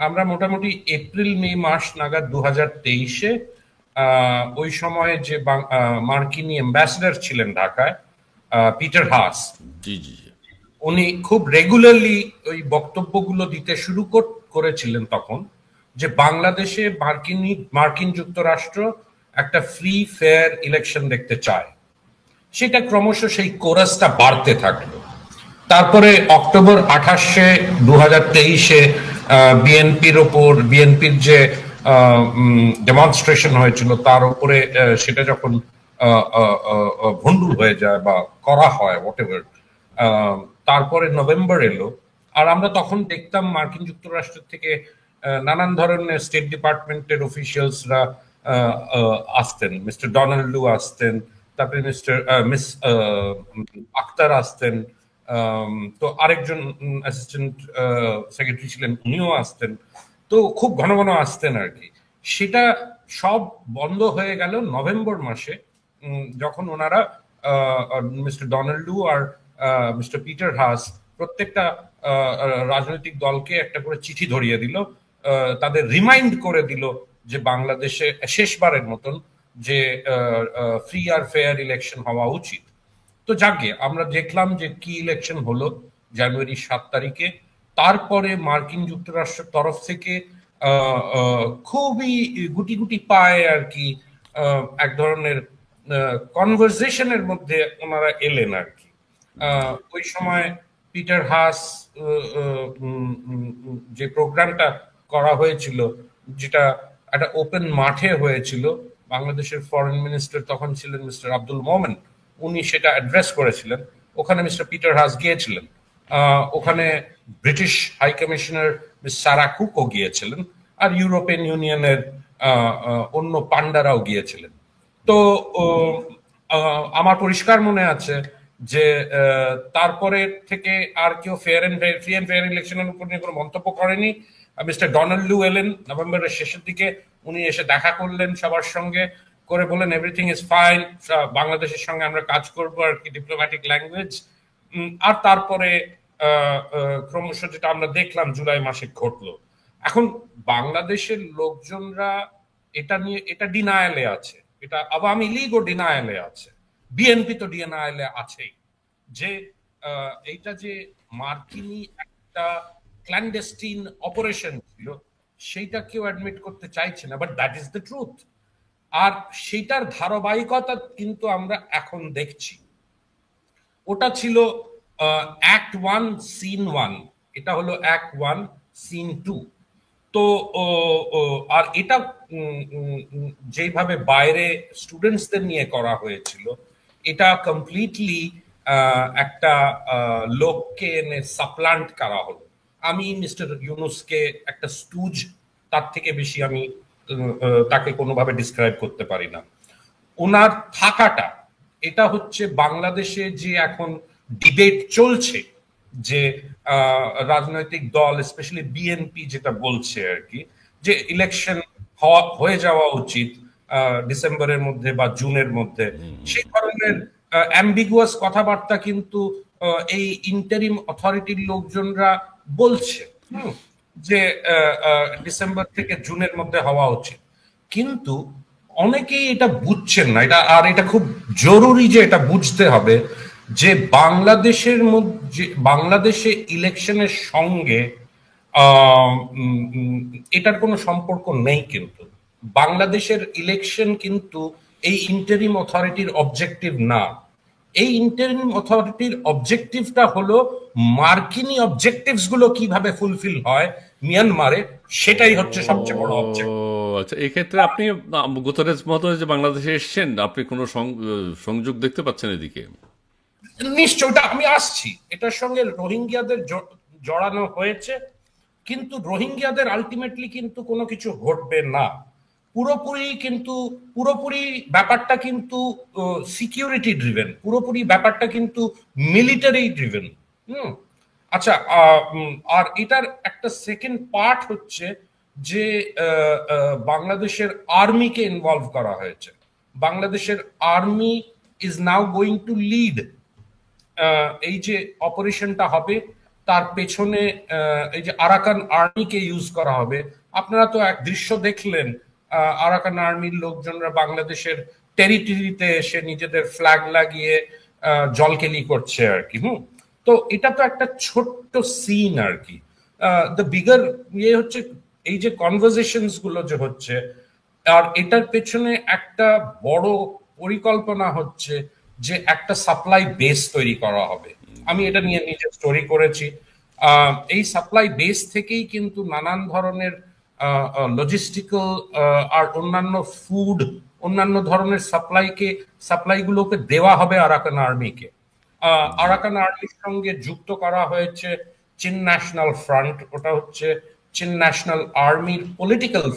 আমরা মোটামুটি এপ্রিল মে মাস নাগাদ 2023-এ ওই সময়ে যে মার্কিনী অ্যাম্বাসেডর ছিলেন ঢাকায়, পিটার হাস, জি জি জি উনি খুব রেগুলারলি ওই বক্তব্যগুলো দিতে শুরু করেছিলেন তখন, যে বাংলাদেশে মার্কিন যুক্তরাষ্ট্র একটা ফ্রি ফেয়ার ইলেকশন দেখতে চায়। সেটা ক্রমশ সেই কোরাসটা বাড়তে থাকলো। তারপরে অক্টোবর 28-এ 2023-এ বিএনপির যে ডেমনস্ট্রেশন হয়েছিল তার উপরে সেটা যখন ভণ্ডুল হয়ে যায় বা করা হয় হোয়াটএভার, তারপরে নভেম্বর এলো, আর আমরা তখন দেখতাম মার্কিন যুক্তরাষ্ট্র থেকে নানান ধরনের স্টেট ডিপার্টমেন্টের অফিসিয়ালসরা আসতেন, মিস্টার ডোনাল্ডু আসতেন, তারপরে মিস আক্তার আসতেন, তো আরেকজন অ্যাসিস্ট্যান্ট সেক্রেটারি ছিলেন, উনিও আসতেন। তো খুব ঘন ঘন আসতেন আর কি। সেটা সব বন্ধ হয়ে গেল নভেম্বর মাসে, যখন ওনারা মিস্টার ডোনাল্ডু আর মিস্টার পিটার হাস প্রত্যেকটা রাজনৈতিক দলকে একটা করে চিঠি ধরিয়ে দিল, তাদের রিমাইন্ড করে দিল যে বাংলাদেশে শেষবারের মতন যে ফ্রি আর ফেয়ার ইলেকশন হওয়া উচিত। তো যাকে আমরা দেখলাম যে কি ইলেকশন হলো জানুয়ারি 7 তারিখে। তারপরে মার্কিন যুক্তরাষ্ট্রের তরফ থেকে খুবই গুটি গুটি পায় আর কি এক ধরনের কনভারসেশনের মধ্যে ওনারা এলেন আর কি। ওই সময় পিটার হাস যে প্রোগ্রামটা করা হয়েছিল, যেটা একটা ওপেন মাঠে হয়েছিল, বাংলাদেশের ফরেন মিনিস্টার তখন ছিলেন মিস্টার আব্দুল মোমেন, উনি সেটা অ্যাড্রেস করেছিলেন। ওখানে মিস্টার পিটার হাস গিয়েছিলেন, ওখানে ব্রিটিশ হাই কমিশনার মিস সারা কুকও গিয়েছিলেন, আর ইউরোপিয়ান ইউনিয়নের অন্য পান্ডারাও গিয়েছিলেন। তো আমার পরিষ্কার মনে আছে যে তারপরে থেকে আর কেউ ফ্রি অ্যান্ড ফেয়ার ইলেকশনের উপর নিয়ে কোনো মন্তব্য করেনি। মিস্টার ডোনাল্ডু এলেন নভেম্বরের শেষের দিকে, উনি এসে দেখা করলেন সবার সঙ্গে, করে বলেন এভরিথিং ইজ ফাইন, বাংলাদেশের সঙ্গে আমরা কাজ করবো আর কি, ডিপ্লোম্যাটিক ল্যাঙ্গুয়েজ। আর তারপরে ক্রমশ যেটা আমরা দেখলাম জুলাই মাসে ঘটলো। এখন বাংলাদেশের লোকজনরা এটা ডিনায়ালে আছে, এটা আওয়ামী লীগও ডিনায়ালে আছে, বিএনপি তো ডিনায়ালে আছেই, যে এইটা যে মার্কিনী একটা ক্ল্যান্ডেস্টিন অপারেশন ছিল সেইটা কেউ অ্যাডমিট করতে চাইছে না, but that is the truth. আর সেটার ধারাবাহিকতা কিন্তু আমরা এখন দেখছি। ওটা ছিল অ্যাক্ট 1 সিন 1, এটা হলো অ্যাক্ট 1 সিন 2। তো আর এটা যেভাবে বাইরে স্টুডেন্টসদের নিয়ে করা হয়েছিল, এটা কমপ্লিটলি একটা লোককে এনে সাপ্লান্ট করা হলো। আমি মিস্টার ইউনুসকে একটা স্টুজ, তার থেকে বেশি আমি তাকে কোনোভাবে ডিসক্রাইব করতে পারি না। ওনার থাকাটা, এটা হচ্ছে বাংলাদেশে যে এখন ডিবেট চলছে, যে রাজনৈতিক দল স্পেশালি বিএনপি যেটা বলছে আর কি, যে ইলেকশন হয়ে যাওয়া উচিত ডিসেম্বরের মধ্যে বা জুনের মধ্যে, সেই ধরনের অ্যাম্বিগুয়াস কথাবার্তা কিন্তু এই ইন্টারিম অথরিটির লোকজনরা বলছে যে ডিসেম্বর থেকে জুনের মধ্যে হওয়া উচিত। কিন্তু অনেকেই এটা বুঝছেন না, এটা খুব জরুরি যে এটা বুঝতে হবে যে বাংলাদেশে ইলেকশনের সঙ্গে এটার কোনো সম্পর্ক নেই। কিন্তু বাংলাদেশের ইলেকশন কিন্তু এই ইন্টারিম অথরিটির অবজেক্টিভ না। এই ইন্টারিম অথরিটির অবজেক্টিভটা হলো মার্কিনী অবজেক্টিভস গুলো কিভাবে ফুলফিল হয় মিয়ানমারে, সেটাই হচ্ছে সবচেয়ে বড় অবজেক্টিভ। আচ্ছা, এক্ষেত্রে আপনি গুতারেজ মতো যে বাংলাদেশে এসেছেন, আপনি কোনো সংযোগ দেখতে পাচ্ছেন এদিকে? নিশ্চয়, ওটা আমি আসছি, এটার সঙ্গে রোহিঙ্গিয়াদের জড়ানো হয়েছে, কিন্তু রোহিঙ্গিয়াদের আলটিমেটলি কিন্তু কোনো কিছু ঘটবে না। পুরোপুরি ব্যাপারটা কিন্তু সিকিউরিটি ড্রিভেন, পুরোপুরি ব্যাপারটা কিন্তু মিলিটারি ড্রিভেন। আচ্ছা, আর এটার একটা সেকেন্ড পার্ট হচ্ছে যে বাংলাদেশের আর্মিকে ইনভলভ করা হয়েছে। বাংলাদেশের army is now going to lead এই যে অপারেশনটা হবে, তার পেছনে এই যে আরাকান আর্মিকে ইউজ করা হবে। আপনারা তো এক দৃশ্য দেখলেন, আরাকান আর্মির লোকজনরা বাংলাদেশের টেরিটরিতে এসে নিজেদের ফ্ল্যাগ লাগিয়ে জলকেলি করছে আর কি। তো এটা তো একটা ছোট্ট সিন আর কি। দ্য বিগার ইয়ে হচ্ছে এই যে কনভারসেশনস গুলো যে হচ্ছে, আর এটার পেছনে একটা বড় পরিকল্পনা হচ্ছে যে একটা সাপ্লাই বেস তৈরি করা হবে। আমি এটা নিয়ে নিজে স্টোরি করেছি। এই সাপ্লাই বেস থেকেই কিন্তু নানান ধরনের লজিস্টিক্যাল আর অন্যান্য ফুড, অন্যান্য ধরনের সাপ্লাইগুলোকে দেওয়া হবে আরাকান আর্মিকে। আরাকান আর্মির সঙ্গে যুক্ত করা হয়েছে চীন ন্যাশনাল ফ্রন্ট, ওটা হচ্ছে চীন ন্যাশনাল আর্মির পলিটিক্যাল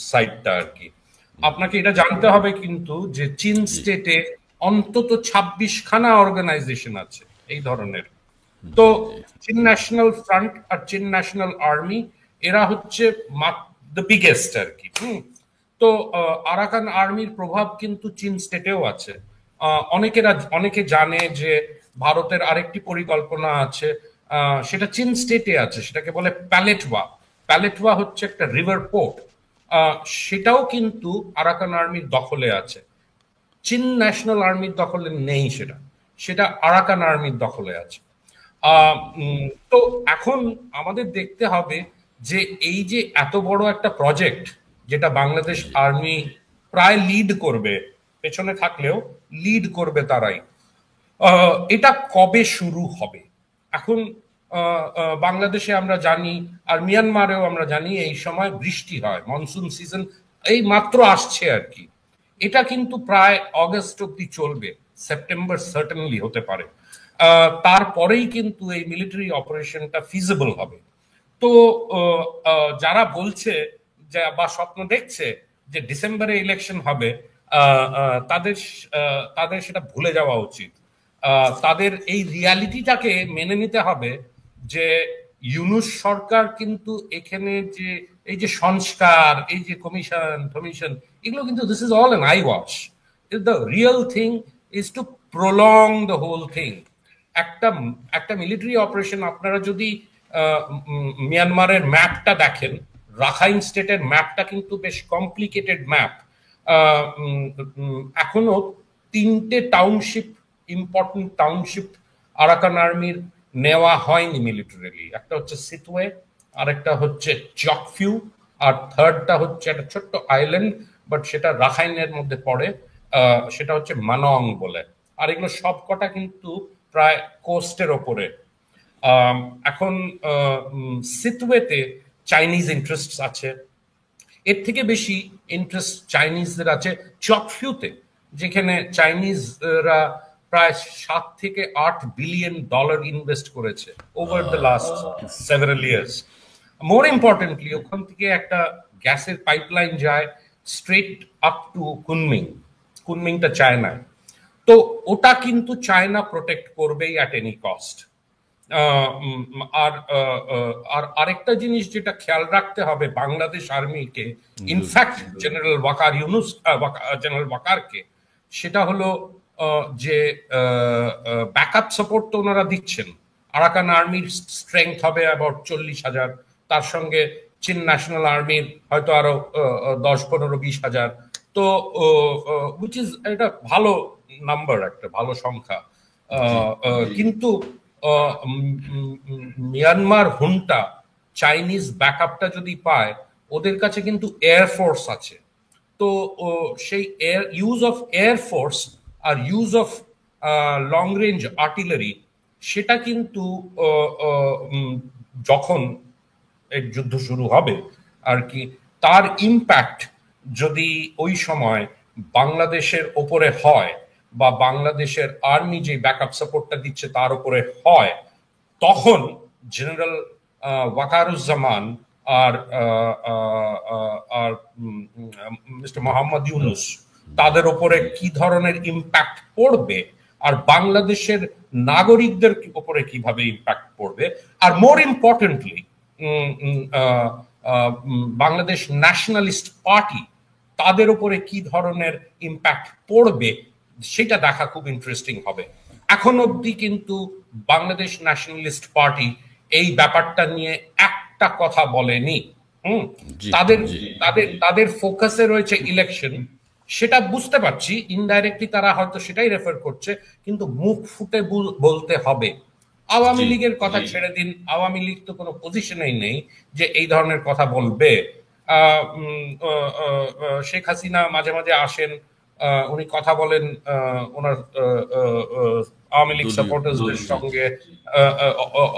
সাইডটা আর কি। আপনাকে এটা জানতে হবে কিন্তু যে চীন স্টেটে অন্তত ২৬খানা অর্গানাইজেশন আছে এই ধরনের। তো চীন ন্যাশনাল ফ্রন্ট আর চীন ন্যাশনাল আর্মি এরা হচ্ছে দ্য বিগেস্ট আর কি। তো আরাকান আর্মির প্রভাব কিন্তু চীন স্টেটেও আছে। অনেকে জানে যে ভারতের আরেকটি পরিকল্পনা আছে, সেটা চীন স্টেটে আছে, সেটাকে বলে প্যালেটওয়া। প্যালেটওয়া হচ্ছে একটা রিভার পোর্ট, সেটাও কিন্তু আরাকান আর্মির দখলে আছে। চীন ন্যাশনাল আর্মির দখলে নেই, সেটা সেটা আরাকান আর্মির দখলে আছে। তো এখন আমাদের দেখতে হবে যে এই যে এত বড় একটা প্রজেক্ট যেটা বাংলাদেশ আর্মি প্রায় লিড করবে, পেছনে থাকলেও লিড করবে তারাই, এটা কবে শুরু হবে? এখন বাংলাদেশে আমরা জানি আর মিয়ানমারেও আমরা জানি এই সময় বৃষ্টি হয়, মনসুন সিজন এই মাত্র আসছে আর কি। এটা কিন্তু প্রায় অগস্ট অব্দি চলবে, সেপ্টেম্বর সার্টেনলি হতে পারে। তারপরেই কিন্তু এই মিলিটারি অপারেশনটা ফিজিবল হবে। তো যারা বলছে যে বা স্বপ্ন দেখছে যে ডিসেম্বরে ইলেকশন হবে, তাদের তাদের সেটা ভুলে যাওয়া উচিত। তাদের এই রিয়ালিটিটাকে মেনে নিতে হবে যে ইউনূস সরকার কিন্তু এখানে যে এই যে সংস্কার, এই যে কমিশন এগুলো কিন্তু this is all an eyewash. The real thing is to prolong the whole thing. একটা একটা মিলিটারি অপারেশন, আপনারা যদি মিয়ানমারের ম্যাপটা দেখেন, রাখাইন স্টেটের ম্যাপটা কিন্তু বেশ কমপ্লিকেটেড ম্যাপ। এখনো 3টে টাউনশিপ, ইম্পর্টেন্ট টাউনশিপ আরাকান আর্মির নেওয়া হয়নি মিলিটারিলি। একটা হচ্ছে সিতওয়ে, আরেকটা হচ্ছে চকফিউ, আর থার্ডটা হচ্ছে একটা ছোট্ট আইল্যান্ড, বাট সেটা রাখাইনের মধ্যে পড়ে, সেটা হচ্ছে মানং বলে। আর এগুলো সবকটা কিন্তু প্রায় কোস্টের ওপরে। এখন সিতওয়েতে চাইনিজ ইন্টারেস্ট আছে, এর থেকে বেশি ইন্টারেস্ট চাইনিজদের আছে চকফিউতে, যেখানে চাইনিজরা প্রায় 7 থেকে 8 বিলিয়ন ডলার ইনভেস্ট করেছে over the last several years. More importantly ওখান থেকে একটা গ্যাসের পাইপলাইন যায় স্ট্রেট আপ টু কুনমিং। কুনমিংটা চায়নায়, তো ওটা কিন্তু চায়না প্রোটেক্ট করবেই অ্যাট এনি কস্ট। আর আরেকটা জিনিস যেটা খেয়াল রাখতে হবে বাংলাদেশ আর্মিকে, ইনফ্যাক্ট জেনারেল ওয়াকারকে, সেটা হলো যে ব্যাকআপ সাপোর্ট তো ওনারা দিচ্ছেন। আরাকান আর্মির স্ট্রেংথ হবে অ্যাবাউট 40,000, তার সঙ্গে চীন ন্যাশনাল আর্মির হয়তো আরো 10, 15, 20,000। তো উইচ ইজ এটা ভালো নাম্বার, একটা ভালো সংখ্যা। কিন্তু মিয়ানমার হুন্টা চাইনিজ ব্যাকআপটা যদি পায়, ওদের কাছে কিন্তু এয়ারফোর্স আছে। তো সেই ইউজ অফ এয়ারফোর্স আর use of long range artillery, সেটা কিন্তু যখন এই যুদ্ধ শুরু হবে আর কি, তার ইম্প্যাক্ট যদি ওই সময় বাংলাদেশের ওপরে হয় বা বাংলাদেশের আর্মি যে ব্যাকআপ সাপোর্টটা দিচ্ছে তার উপরে হয়, তখন জেনারেল ওয়াকারুজ্জামান আর মিস্টার মোহাম্মদ ইউনূস, তাদের উপরে কি ধরনের ইম্প্যাক্ট পড়বে, আর বাংলাদেশের নাগরিকদের উপরে কিভাবে ইম্প্যাক্ট পড়বে, আর মোর ইম্পর্টেন্টলি বাংলাদেশ ন্যাশনালিস্ট পার্টি, তাদের উপরে কি ধরনের ইম্প্যাক্ট পড়বে, সেটা দেখা খুব ইন্টারেস্টিং হবে। এখন অবধি কিন্তু বাংলাদেশ ন্যাশনালিস্ট পার্টি এই ব্যাপারটা নিয়ে একটা কথা বলেনি। তাদের তাদের তাদের ফোকাসে রয়েছে ইলেকশন, সেটা বুঝতে পারছি। ইনডাইরেক্টলি তারা হয়তো সেটাই রেফার করছে, কিন্তু মুখ ফুটে বলতে হবে। আওয়ামী লীগের কথা ছেড়ে দিন, আওয়ামী লীগ তো কোনো পজিশনেই নেই যে এই ধরনের কথা বলবে। শেখ হাসিনা মাঝে মাঝে আসেন, উনি কথা বলেন ওনার আওয়ামী লীগ সাপোর্টার্সদের সঙ্গে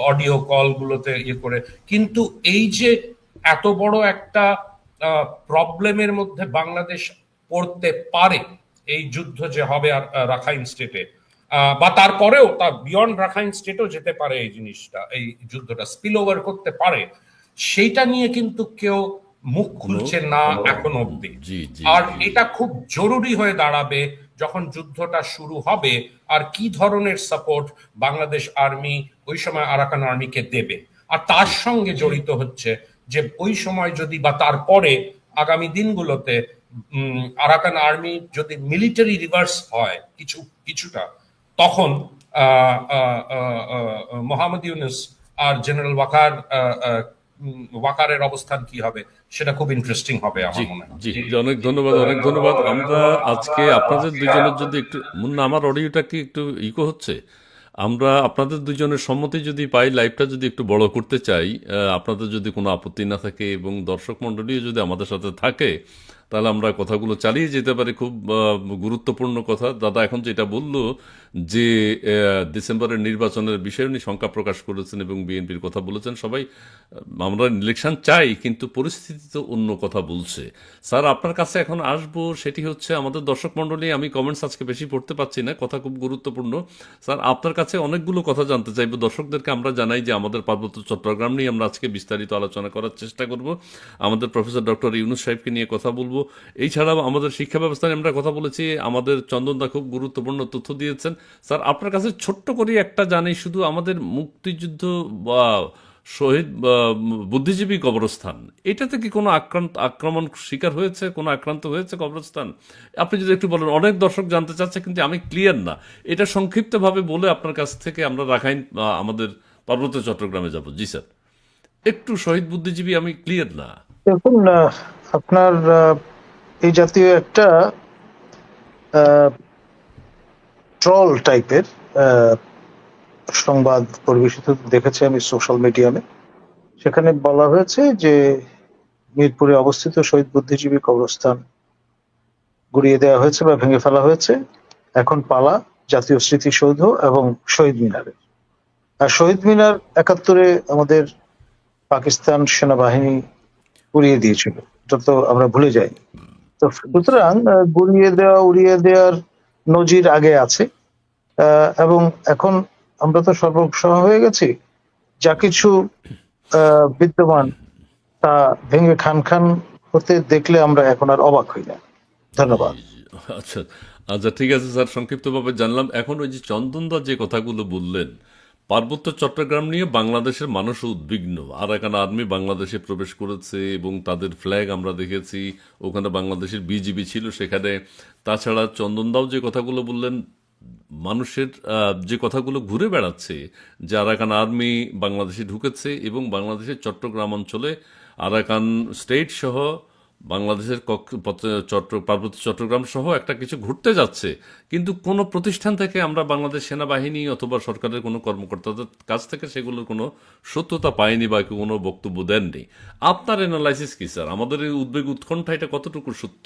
অডিও কল গুলোতে ইয়ে করে, কিন্তু এই যে এত বড় একটা প্রবলেমের মধ্যে বাংলাদেশ পড়তে পারে, এই যুদ্ধ যে হবে আর রাখাইন স্টেটে, বা তারপরেও তা বিয়ন্ড রাখাইন স্টেটও যেতে পারে, এই জিনিসটা, এই যুদ্ধটা স্পিল ওভার করতে পারে, সেইটা নিয়ে কিন্তু কেউ মুখ কোনো খুলছে না কোনো এখন অবধি। জি জি আর জি এটা খুব জরুরি হয়ে দাঁড়াবে যখন যুদ্ধটা শুরু হবে, আর কি ধরনের সাপোর্ট বাংলাদেশ আর্মি ওই সময় আরাকান আর্মিকে দেবে। আর তার জি সঙ্গে জড়িত হচ্ছে যে ওই সময় যদি বা তারপরে আগামী দিনগুলোতে আরাকান আর্মি যদি মিলিটারি রিভার্স হয় কিছুটা, তখন মোহাম্মদ ইউনুস আর জেনারেল ওয়াকারের অবস্থান কি হবে সেটা খুব ইন্টারেস্টিং হবে জি আমার মনে হয়। জি জি, অনেক ধন্যবাদ, অনেক ধন্যবাদ। আমরা আজকে আপনাদের দুজনের যদি একটু, মুন্না আমার অডিওটা কি একটু ইকো হচ্ছে? আমরা আপনাদের দুজনের সম্মতি যদি পাই, লাইভটা যদি একটু বড় করতে চাই, আপনাদের যদি কোনো আপত্তি না থাকে এবং দর্শক মণ্ডলীও যদি আমাদের সাথে থাকে, তাহলে আমরা কথাগুলো চালিয়ে যেতে পারি। খুব গুরুত্বপূর্ণ কথা দাদা এখন যেটা বললো যে ডিসেম্বরের নির্বাচনের বিষয়ে উনি শঙ্কা প্রকাশ করেছেন এবং বিএনপির কথা বলেছেন। সবাই আমরা ইলেকশন চাই, কিন্তু পরিস্থিতি তো অন্য কথা বলছে। স্যার আপনার কাছে এখন আসবো, সেটি হচ্ছে আমাদের দর্শক মণ্ডলী, আমি কমেন্টস আজকে বেশি পড়তে পারছি না, কথা খুব গুরুত্বপূর্ণ। স্যার আপনার কাছে অনেকগুলো কথা জানতে চাইবো। দর্শকদেরকে আমরা জানাই যে আমাদের পার্বত্য চট্টগ্রাম নিয়ে আমরা আজকে বিস্তারিত আলোচনা করার চেষ্টা করব। আমাদের প্রফেসর ডক্টর ইউনুস সাহেবকে নিয়ে কথা বলবো। এছাড়াও আমাদের শিক্ষা ব্যবস্থা নিয়ে আমরা কথা বলেছি। আমাদের চন্দনদা খুব গুরুত্বপূর্ণ তথ্য দিয়েছেন। স্যার আপনার কাছে ছোট্ট করে একটা জানি, শুধু আমাদের মুক্তিযুদ্ধ বা শহীদ বুদ্ধিজীবী কবরস্থান, এটাতে কি কোনো আক্রমণ শিকার হয়েছে, কোনো আক্রান্ত হয়েছে কবরস্থান? আপনি যদি একটু বলেন, অনেক দর্শক জানতে চাচ্ছে কিন্তু আমি ক্লিয়ার না। এটা সংক্ষিপ্তভাবে বলে আপনার কাছ থেকে আমরা রাখাইন আমাদের পার্বত্য চট্টগ্রামে যাব। জি স্যার, একটু শহীদ বুদ্ধিজীবী আমি ক্লিয়ার না। দেখুন, আপনার এই জাতীয় একটা ট্রল টাইপের সংবাদ পরিবেশিত দেখেছি আমি সোশ্যাল মিডিয়ামে। সেখানে বলা হয়েছে যে মিরপুরে অবস্থিত শহীদ বুদ্ধিজীবী কবরস্থান গুড়িয়ে দেওয়া হয়েছে বা ভেঙে ফেলা হয়েছে। এখন পালা জাতীয় স্মৃতিসৌধ এবং শহীদ মিনারে। আর শহীদ মিনার ৭১-এ আমাদের পাকিস্তান সেনাবাহিনী উড়িয়ে দিয়েছিল, এটা তো আমরা ভুলে যাই। তো সুতরাং গুড়িয়ে দেওয়া উড়িয়ে দেওয়ার নজির আগে আছে। এবং এখন আমরা তো সর্বসহ হয়ে গেছি, যা কিছু বিদ্যমান তা ভেঙে খান খান হতে দেখলে আমরা এখন আর অবাক হই না। ধন্যবাদ। আচ্ছা আচ্ছা, ঠিক আছে স্যার, সংক্ষিপ্তভাবে জানলাম। এখন ওই যে চন্দনদা যে কথাগুলো বললেন, পার্বত্য চট্টগ্রাম নিয়ে বাংলাদেশের মানুষ উদ্বিগ্ন। আরাকান আর্মি বাংলাদেশে প্রবেশ করেছে এবং তাদের ফ্ল্যাগ আমরা দেখেছি, ওখানে বাংলাদেশের বিজিবি ছিল সেখানে। তাছাড়া চন্দনদাও যে কথাগুলো বললেন, মানুষের যে কথাগুলো ঘুরে বেড়াচ্ছে যে আরাকান আর্মি বাংলাদেশে ঢুকেছে এবং বাংলাদেশের চট্টগ্রাম অঞ্চলে আরাকান স্টেট সহ বাংলাদেশের পার্বত্য চট্টগ্রাম সহ একটা কিছু ঘুরতে যাচ্ছে, কিন্তু কোনো প্রতিষ্ঠান থেকে আমরা বাংলাদেশ সেনাবাহিনী অথবা সরকারের কোনো কর্মকর্তাদের কাছ থেকে সেগুলোর কোনো সত্যতা পাইনি বা কোনো বক্তব্য দেননি। আপনার অ্যানালাইসিস কি স্যার? আমাদের এই উদ্বেগ উৎকণ্ঠা এটা কতটুকু সত্য?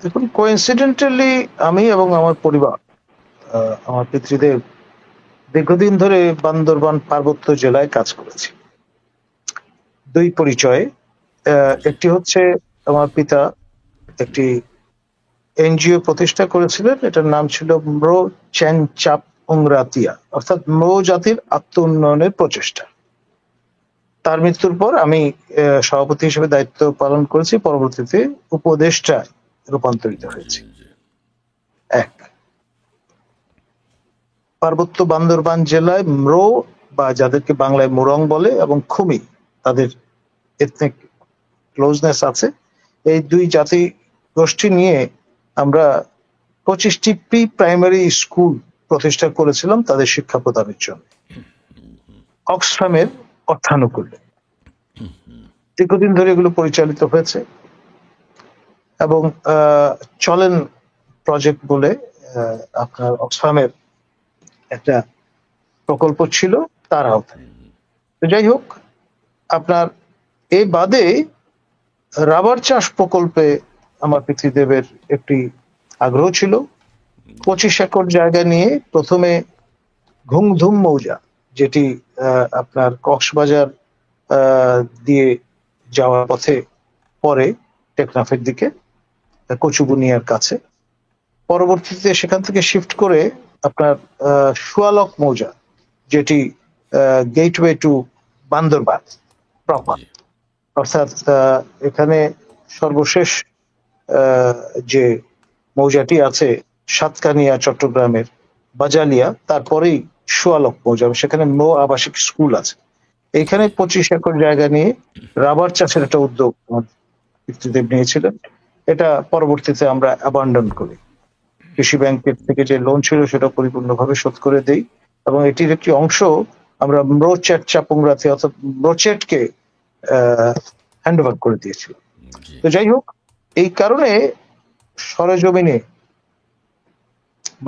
দেখুন, কোইন্সিডেন্টালি আমি এবং আমার পরিবার, আমার পিতৃদেব দীর্ঘদিন ধরে বান্দরবান পার্বত্য জেলায় কাজ করেছি। দুই পরিচয়ে, একটি হচ্ছে আমার পিতা একটি এনজিও প্রতিষ্ঠা করেছিলেন, এটার নাম ছিল ম্রো চ্যাংচাপ উংরাতিয়া, অর্থাৎ ম্রো জাতির আত্ম উন্নয়নের প্রচেষ্টা। তার মৃত্যুর পর আমি সভাপতি হিসেবে দায়িত্ব পালন করেছি, পরবর্তীতে উপদেষ্টা রূপান্তরিত হয়েছে। এক, পার্বত্য বান্দরবান জেলায় ম্রো বা যাদেরকে বাংলায় মুরং বলে এবং খুমি, তাদের এথনিক ক্লোজনেস আছে। এই দুই জাতি গোষ্ঠী নিয়ে আমরা 25টি প্রি প্রাইমারি স্কুল প্রতিষ্ঠা করেছিলাম তাদের শিক্ষা প্রদানের জন্য, অক্সফামের অর্থানুকূল্যে। দীর্ঘদিন ধরে এগুলো পরিচালিত হয়েছে এবং চলেন প্রজেক্ট বলে আপনার অক্সফামের একটা প্রকল্প ছিল তার আওতায়। তো যাই হোক, আপনার এই বাদে রাবার চাষ প্রকল্পে আমার পিতৃদেবের একটি আগ্রহ ছিল। 25 একর জায়গা নিয়ে প্রথমে ঘুংধুম মৌজা, যেটি আপনার কক্সবাজার দিয়ে যাওয়ার পথে পরে টেকনাফের দিকে কচুবুনিয়ার কাছে, পরবর্তীতে সেখান থেকে শিফট করে আপনার সুয়ালক মৌজা, যেটি গেটওয়ে টু বান্দরবান প্রপার, অর্থাৎ এখানে সর্বশেষ যে মৌজাটি আছে সাতকানিয়া চট্টগ্রামের বাজালিয়া, তারপরেই সোয়ালক মৌজা, সেখানে আবাসিক স্কুল আছে। এইখানে 25 একর জায়গা নিয়ে রাবার চাষের একটা উদ্যোগ আমার পিতৃদেব নিয়েছিলেন। এটা পরবর্তীতে আমরা অ্যাবান্ডন করি। কৃষি ব্যাংকের থেকে যে লোন ছিল সেটা পরিপূর্ণভাবে শোধ করে দেই, এবং এটির একটি অংশ আমরা ম্রোচেট চাপুংরাতে অর্থাৎ ম্রোচেটকে হ্যান্ড ওভার করে দিয়েছিল। জি তো যাই হোক, এই কারণে সরেজমিনে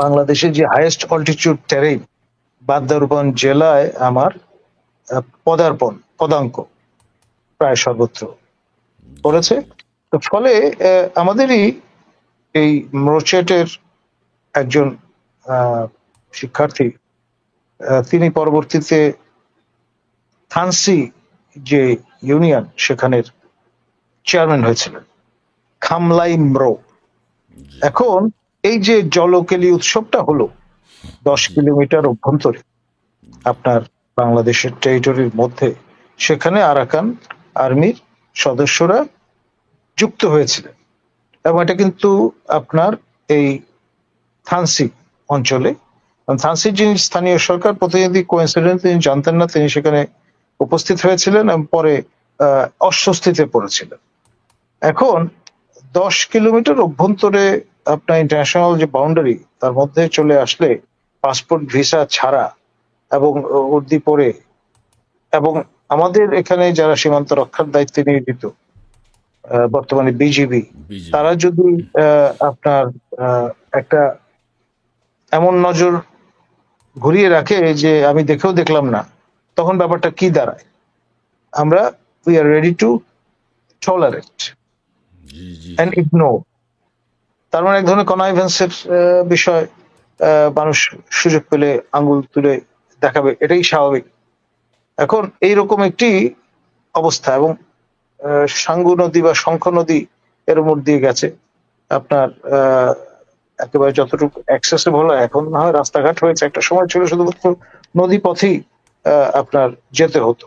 বাংলাদেশের যে হাইয়েস্ট অল্টিটিউড টেরেন বান্দরবান জেলায় আমার পদাঙ্ক প্রায় সর্বত্র পড়েছে। তো ফলে আমাদেরই এই ম্রোচেটের একজন শিক্ষার্থী, তিনি পরবর্তীতে থানসি যে ইউনিয়ন সেখানের চেয়ারম্যান হয়েছিলেন, খামলাই ম্রো। জি এখন এই যে জলকেলি উৎসবটা হলো 10 কিলোমিটার অভ্যন্তরে আপনার বাংলাদেশের টেরিটরির মধ্যে, সেখানে আরাকান আর্মির সদস্যরা যুক্ত হয়েছিলেন, এবং এটা কিন্তু আপনার এই থানসি অঞ্চলে, থানসির যিনি স্থানীয় সরকার প্রতিনিধি কোইন্সিডেন্ট তিনি জানতেন না, তিনি সেখানে উপস্থিত হয়েছিলেন এবং পরে অস্বস্তিতে পড়েছিলেন। এখন 10 কিলোমিটার অভ্যন্তরে আপনার ইন্টারন্যাশনাল যে বাউন্ডারি, তার মধ্যে চলে আসলে পাসপোর্ট ভিসা ছাড়া এবং উর্দি পরে, এবং আমাদের এখানে যারা সীমান্ত রক্ষার দায়িত্বে নিয়োজিত বর্তমানে বিজিবি, বিজেপি তারা যদি আপনার একটা এমন নজর ঘুরিয়ে রাখে যে আমি দেখেও দেখলাম না, তখন ব্যাপারটা কি দাঁড়ায়? আমরা we are ready to tolerate G G and ignore. তার মানে এক ধরনের কনাইভেন্সের বিষয়, মানুষ সুযোগ পেলে আঙ্গুল তুলে দেখাবে, এটাই স্বাভাবিক। এখন এইরকম একটি অবস্থা, এবং সাঙ্গু নদী বা শঙ্খ নদী এর উপর দিয়ে গেছে আপনার একেবারে যতটুকু অ্যাক্সেসিবল হয়। এখন না হয় রাস্তাঘাট হয়েছে, একটা সময় ছিল শুধুমাত্র নদী পথেই আপনার যেতে হতো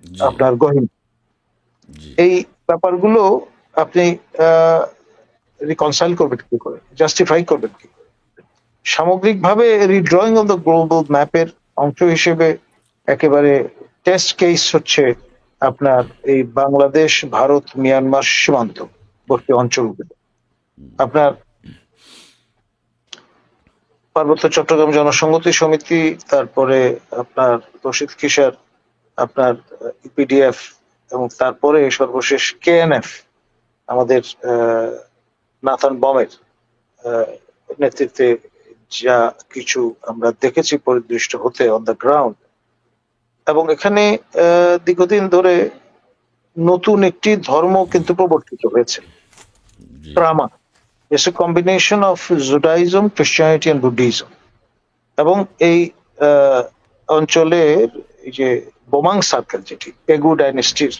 জি আপনার গহীন। জি এই ব্যাপারগুলো আপনি রিকনসাইল করবেন কি করে, জাস্টিফাই করবেন কি করে? সামগ্রিকভাবে রিড্রয়িং অফ দ্য গ্লোবাল ম্যাপের অংশ হিসেবে একেবারে টেস্ট কেস হচ্ছে আপনার এই বাংলাদেশ ভারত মিয়ানমার সীমান্তবর্তী অঞ্চলগুলো। আপনার পার্বত্য চট্টগ্রাম জনসংহতি সমিতি, তারপরে আপনার রশিদ কিশোর, আপনার ইপিডিএফ, এবং তারপরে সর্বশেষ কেএনএফ, আমাদের নাথান বমের নেতৃত্বে যা কিছু আমরা দেখেছি পরিদৃষ্ট হতে অন দ্য গ্রাউন্ড, এবং এখানে দীর্ঘদিন ধরে নতুন একটি ধর্ম কিন্তু প্রবর্তিত হয়েছে, জি প্রামা। It's a combination of Judaism, Christianity and Buddhism. এবং এই অঞ্চলের এই যে বোমাং সার্কেল, যেটি পেগু ডাইনেস্টির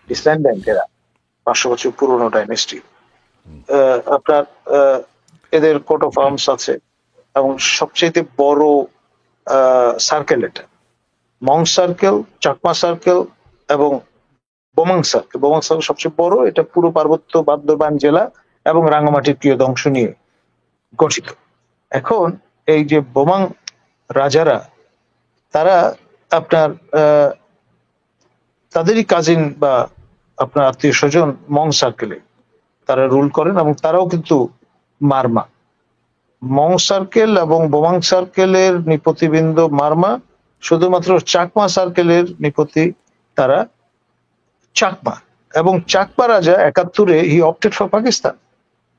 ডিসেন্ডেন্ট, এরা 500 বছর পুরনো ডাইনেস্টি, আপনার এদের কোট অফ আর্মস আছে, এবং সবচেয়ে বড় সার্কেল এটা মং সার্কেল, চাকমা সার্কেল এবং বোমাং সার্কেল। বোমাং সার্কেল সবচেয়ে বড়, এটা পুরো পার্বত্য বান্দরবান জেলা এবং রাঙ্গামাটির কিয়দংশ নিয়ে গঠিত। এখন এই যে বোমাং রাজারা, তারা আপনার তাদেরই কাজিন বা আপনার আত্মীয় স্বজন মং সার্কেলে তারা রুল করেন, এবং তারাও কিন্তু মারমা। মং সার্কেল এবং বোমাং সার্কেলের নৃপতিবৃন্দ মারমা, শুধুমাত্র চাকমা সার্কেলের নৃপতি তারা চাকমা। এবং চাকমা রাজা 71-এ হি অপটেড ফর পাকিস্তান,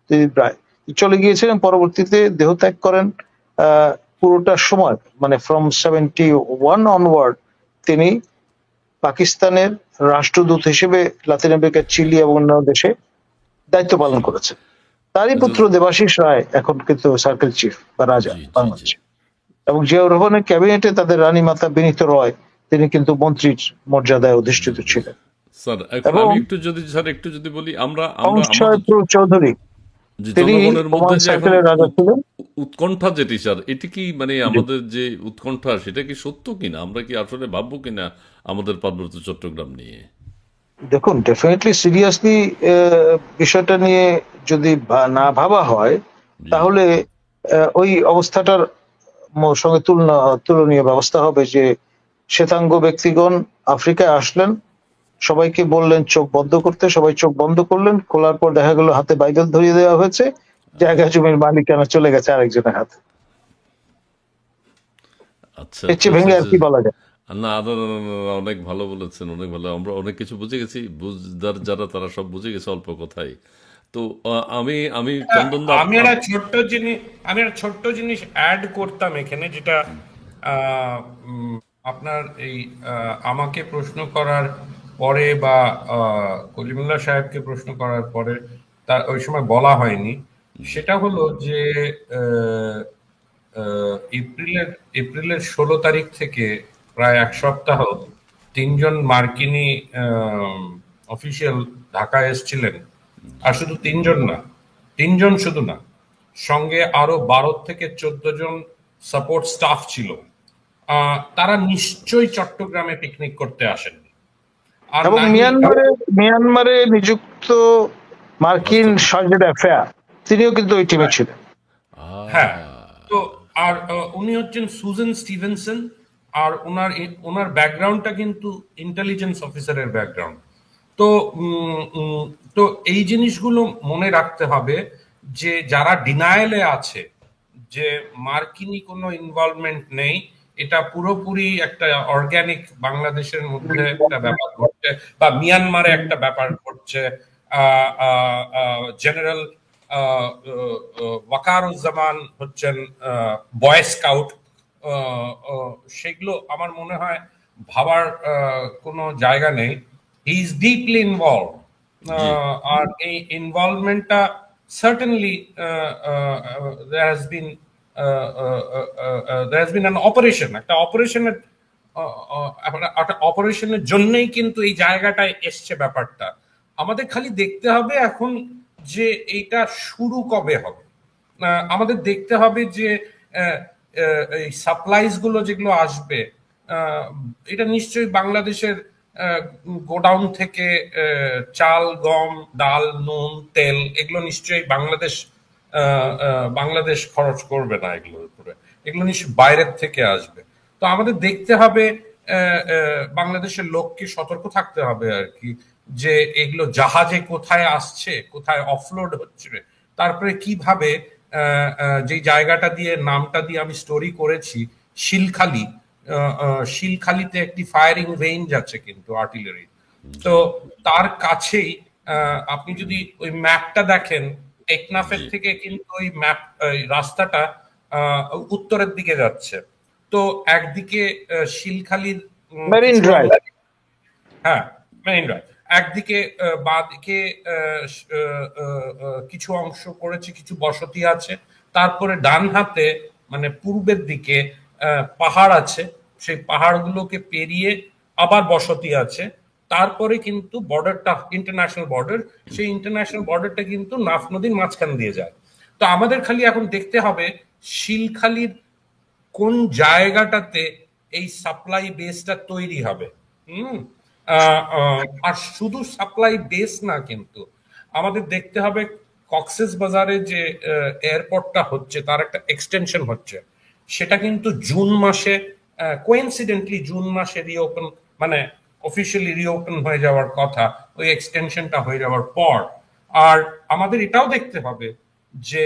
তিনি প্রায় চলে গিয়েছিলেন, পরবর্তীতে দেহত্যাগ করেন। পুরোটা সময় মানে ফ্রম 71 অনওয়ার্ড তিনি পাকিস্তানের রাষ্ট্রদূত হিসেবে লাতিন আমেরিকা, চিলি এবং অন্যান্য দেশে দায়িত্ব পালন করেছেন। তারই পুত্র দেবাশিস রায় এখন কিন্তু সার্কেল চিফ বা রাজা জি জি জি বাংলাদেশ। এবং জিয়াউর রহমানের ক্যাবিনেটে তাদের রানী মাতা বিনীত রয়, তিনি কিন্তু মন্ত্রীর মর্যাদায় অধিষ্ঠিত ছিলেন। স্যার এখন এবং আমি একটু যদি বলি, আমরা আমরা আমাদের অংশয়প্র চৌধুরী, যে তিনি জনগণের বোমাং মধ্যে যে এখন সার্কেলের রাজা ছিলেন। উৎকণ্ঠা যেটি স্যার, এটি কি মানে আমাদের যে উৎকণ্ঠা সেটা কি সত্য কিনা? আমরা কি আসলে ভাববো কিনা আমাদের পার্বত্য চট্টগ্রাম নিয়ে? দেখুন, ডেফিনেটলি সিরিয়াসলি বিষয়টা নিয়ে যদি না ভাবা হয়, জি তাহলে ওই অবস্থাটার সঙ্গে তুলনীয় ব্যবস্থা হবে যে শ্বেতাঙ্গ ব্যক্তিগণ আফ্রিকায় আসলেন, সবাইকে বললেন চোখ বন্ধ করতে, সবাই চোখ বন্ধ করলেন, খোলার পর দেখা গেল হাতে বাইবেল ধরিয়ে দেওয়া হয়েছে, জায়গা জমির মালিকানা চলে গেছে আরেকজনের হাতে। আচ্ছা এর আচ্ছা চেয়ে আচ্ছা ভেঙে আর আচ্ছা। কি বলা যায়? না না না, না, না, অনেক ভালো বলেছেন, অনেক ভালো, আমরা অনেক কিছু বুঝে গেছি, বুঝদার যারা তারা সব বুঝে গেছে অল্প কথাই। তো আমি আমি চন্দন দা আমি একটা ছোট্ট জিনিস অ্যাড করতাম এখানে, যেটা আহ, উম, আপনার এই আমাকে প্রশ্ন করার পরে বা কলিমুল্লাহ সাহেবকে প্রশ্ন করার পরে তার ওই সময় বলা হয়নি। সেটা হলো যে আহ, এপ্রিলের 16 তারিখ থেকে প্রায় এক সপ্তাহ তিনজন মার্কিনী অফিসিয়াল ঢাকায় এসেছিলেন। আর শুধু তিনজন শুধু না, সঙ্গে আরো 12 থেকে 14 জন সাপোর্ট স্টাফ ছিল। তারা নিশ্চয়ই চট্টগ্রামে পিকনিক করতে আসেননি, আর এবং নাহি। মিয়ানমারে নিযুক্ত মার্কিন রাষ্ট্রদূত। সার্জেন্ট অ্যাফেয়ার, তিনিও কিন্তু ওই টিমে ছিলেন। হ্যাঁ। আহ, তো আর উনি হচ্ছেন সুজান স্টিভেনসন। আর ওনার ব্যাকগ্রাউন্ডটা কিন্তু ইন্টেলিজেন্স অফিসারের ব্যাকগ্রাউন্ড। তো উম, উম, তো এই জিনিসগুলো মনে রাখতে হবে যে যারা ডিনায়ালে আছে যে মার্কিনী কোনো ইনভলভমেন্ট নেই, এটা পুরোপুরি একটা অর্গানিক বাংলাদেশের মধ্যে একটা ব্যাপার ঘটছে, বা মিয়ানমারে একটা ব্যাপার ঘটছে। জেনারেল ওয়াকারুজ্জামান হচ্ছেন বয় স্কাউট। সেগুলো আমার মনে হয় ভাবার কোনো জায়গা নেই। He is deeply involve. জি আর এই ইনভলভমেন্টটা certainly there has been there has been an operation, একটা অপারেশনের একটা অপারেশনের জন্যই কিন্তু এই জায়গাটায় এসছে ব্যাপারটা। আমাদের খালি দেখতে হবে এখন যে এইটা শুরু কবে হবে। আমাদের দেখতে হবে যে আহ, এই সাপ্লাইজ গুলো যেগুলো আসবে, আহ, এটা নিশ্চয়ই বাংলাদেশের গোডাউন থেকে চাল, গম, ডাল, নুন, তেল এগুলো নিশ্চয়ই বাংলাদেশ খরচ করবে না এগুলোর উপরে। এগুলো নিশ্চয়ই বাইরের থেকে আসবে। তো আমাদের দেখতে হবে, বাংলাদেশের লোককে সতর্ক থাকতে হবে আর কি, যে এগুলো জাহাজে কোথায় আসছে, কোথায় অফলোড হচ্ছে, তারপরে কিভাবে যে জায়গাটা দিয়ে নামটা দিয়ে আমি স্টোরি করেছি, শিলখালি। শিলখালিতে একটি ফায়ারিং রেঞ্জ আছে কিন্তু আর্টিলারি। তো জি তার কাছেই আপনি যদি ওই ম্যাপটা দেখেন, টেকনাফের জি থেকে কিন্তু ওই রাস্তাটা আহ, উত্তরের দিকে যাচ্ছে। তো একদিকে শিলখালির মেরিন কিছু ড্রাইভ। অংশ, হ্যাঁ, মেইন ড্রাইভ, একদিকে বাঁদিকে কিছু অংশ করেছে, কিছু বসতি আছে। তারপরে ডান হাতে মানে পূর্বের দিকে পাহাড় আছে, সেই পাহাড়গুলোকে পেরিয়ে আবার বসতি আছে। তারপরে কিন্তু বর্ডারটা ইন্টারন্যাশনাল বর্ডার, সেই ইন্টারন্যাশনাল বর্ডারটা কিন্তু নাফ নদীর মাঝখান দিয়ে যায়। তো আমাদের খালি এখন দেখতে হবে শিলখালির কোন জায়গাটাতে এই সাপ্লাই বেসটা তৈরি হবে। হুম। আর শুধু সাপ্লাই বেস না, কিন্তু আমাদের দেখতে হবে কক্সেস বাজারে যে এয়ারপোর্টটা হচ্ছে তার একটা এক্সটেনশন হচ্ছে। সেটা কিন্তু জুন মাসে, কোইন্সিডেন্টলি জুন মাসে রিওপেন, মানে অফিসিয়ালি রিওপেন হয়ে যাওয়ার কথা ওই এক্সটেনশনটা হয়ে যাওয়ার পর। আর আমাদের এটাও দেখতে হবে যে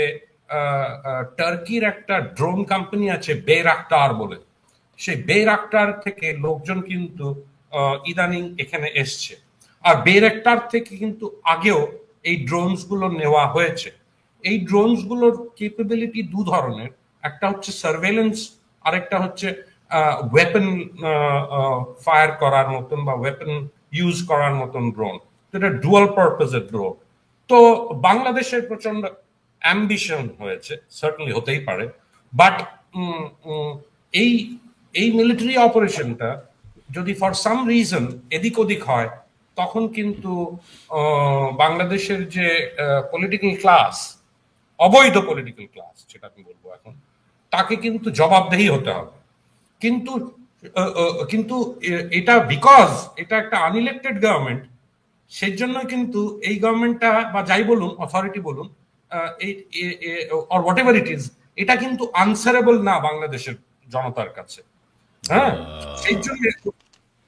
টার্কির একটা ড্রোন কোম্পানি আছে বেরাক্টার বলে, সেই বেরাক্টার থেকে লোকজন কিন্তু ইদানিং এখানে এসছে। আর বেরাক্টার থেকে কিন্তু আগেও এই ড্রোনস গুলো নেওয়া হয়েছে। এই ড্রোনস গুলোর কেপেবিলিটি দু ধরনের, একটা হচ্ছে সার্ভেলেন্স, আরেকটা হচ্ছে ওয়েপন ফায়ার করার মতন বা ওয়েপন ইউজ করার মতন ড্রোন। এটা ডুয়াল পারপাসের ড্রোন। তো বাংলাদেশের প্রচন্ড অ্যাম্বিশন হয়েছে, সার্টেনলি হতেই পারে, বাট এই এই মিলিটারি অপারেশনটা যদি ফর সাম রিজন এদিক ওদিক হয়, তখন কিন্তু বাংলাদেশের যে পলিটিক্যাল ক্লাস, অবৈধ পলিটিক্যাল ক্লাস যেটা আমি বলবো এখন, তাকে কিন্তু জবাবদেহি হতে হবে। কিন্তু কিন্তু এটা বিকজ এটা একটা আনইলেক্টেড গভর্নমেন্ট, সেই জন্য কিন্তু এই গভর্নমেন্টটা বা যাই বলুন, অথরিটি বলুন, এই or what ever it is, এটা কিন্তু আনসারেবল না বাংলাদেশের জনতার কাছে। হ্যাঁ, সেই জন্য,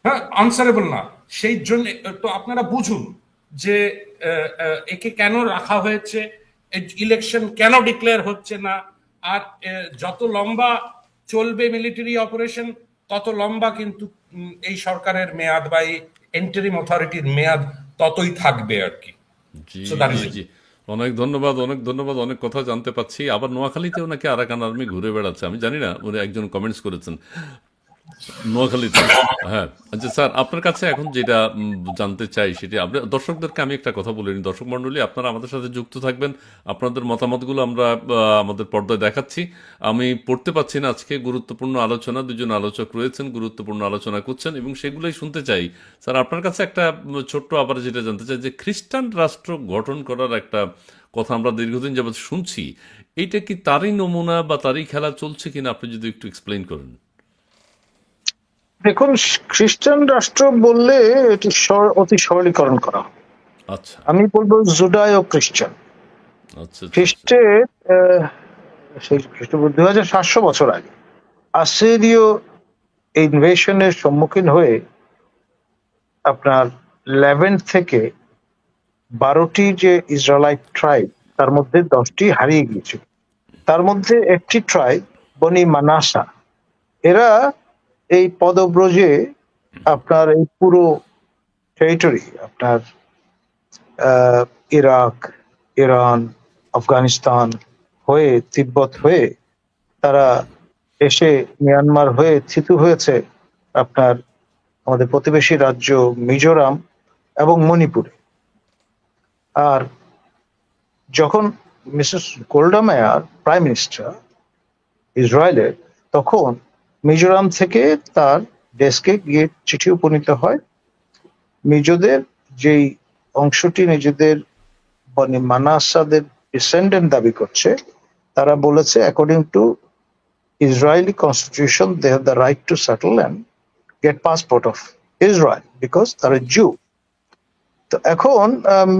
হ্যাঁ, আনসারেবল না। সেই জন্য তো আপনারা বুঝুন যে একে কেন রাখা হয়েছে, ইলেকশন কেন ডিক্লেয়ার হচ্ছে না। আর যত লম্বা চলবে মিলিটারি অপারেশন, তত লম্বা কিন্তু এই সরকারের মেয়াদ বা এই এন্টারিম অথরিটির মেয়াদ ততই থাকবে আর কি। জি So that is G it. জি, অনেক ধন্যবাদ, অনেক ধন্যবাদ, অনেক কথা জানতে পাচ্ছি। আবার নোয়াখালীতেও নাকি আরাকান আর্মি ঘুরে বেড়াচ্ছে, আমি জানি না, উনি একজন কমেন্টস করেছেন নোয়াখালীতে। হ্যাঁ, আচ্ছা স্যার, আপনার কাছে এখন যেটা জানতে চাই সেটা, আমরা দর্শকদেরকে আমি একটা কথা বলিনি, দর্শক মণ্ডলী আপনারা আমাদের সাথে যুক্ত থাকবেন, আপনাদের মতামতগুলো আমরা আমাদের পর্দায় দেখাচ্ছি। আমি পড়তে পাচ্ছি না আজকে, গুরুত্বপূর্ণ আলোচনা, দুজন আলোচক রয়েছেন, গুরুত্বপূর্ণ আলোচনা করছেন এবং সেগুলোই শুনতে চাই। স্যার, আপনার কাছে একটা ছোট্ট আবার যেটা জানতে চাই, যে খ্রিস্টান রাষ্ট্র গঠন করার একটা কথা আমরা দীর্ঘদিন যাবৎ শুনছি, এইটা কি তারই নমুনা বা তারই খেলা চলছে কিনা, আপনি যদি একটু এক্সপ্লেইন করেন। দেখুন, খ্রিস্টান রাষ্ট্র বললে এটি অতি সরলীকরণ করা হয়। আচ্ছা আমি বলবো জুডায় ও খ্রিস্টান। আচ্ছা আচ্ছা আচ্ছা। খ্রিস্টের সেই খ্রিস্টপূর্ব 2700 বছর আগে আসিরীয় ইনভেশনের সম্মুখীন হয়ে আপনার লেভেন্ট থেকে 12টি যে ইসরায়েলাইট ট্রাইব, তার মধ্যে 10টি হারিয়ে গিয়েছিল। তার মধ্যে একটি ট্রাইব বনি মানাসা, এরা এই পদব্রজে আপনার এই পুরো টেরিটরি, আপনার ইরাক, ইরান, আফগানিস্তান হয়ে, তিব্বত হয়ে তারা এসে মিয়ানমার হয়ে থিতু হয়েছে আপনার আমাদের প্রতিবেশী রাজ্য মিজোরাম এবং মণিপুরে। আর যখন মিসেস গোল্ডা মেয়ার প্রাইম মিনিস্টার ইসরায়েলের, তখন মিজোরাম থেকে তার ডেস্কে গিয়ে চিঠি উপনীত হয়, মিজোদের যেই অংশটি নিজেদের মানে মানাসাদের ডিসেন্ডেন্ট দাবি করছে, তারা বলেছে according to Israeli constitution they have the right to settle and get passport of Israel because তারা জু। তো এখন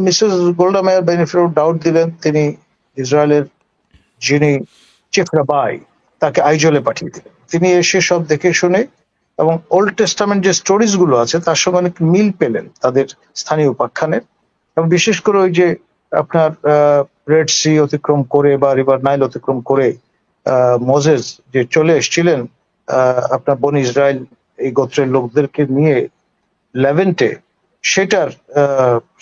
Mrs Golda Meir benefit of doubt দিলেন, তিনি ইসরায়েলের যিনি চিফ রাবাই তাকে আইজলে পাঠিয়ে দিলেন। তিনি এসে সব দেখে শুনে এবং ওল্ড টেস্টামেন্ট যে স্টোরিজ গুলো আছে তার সঙ্গে অনেক মিল পেলেন তাদের স্থানীয় উপাখ্যানের। এবং বিশেষ করে ওই যে আপনার রেড সি অতিক্রম করে বা রিভার নাইল অতিক্রম করে মোজেস যে চলে এসেছিলেন আপনার বনি ইসরায়েল এই গোত্রের লোকদেরকে নিয়ে লেভেন্টে, সেটার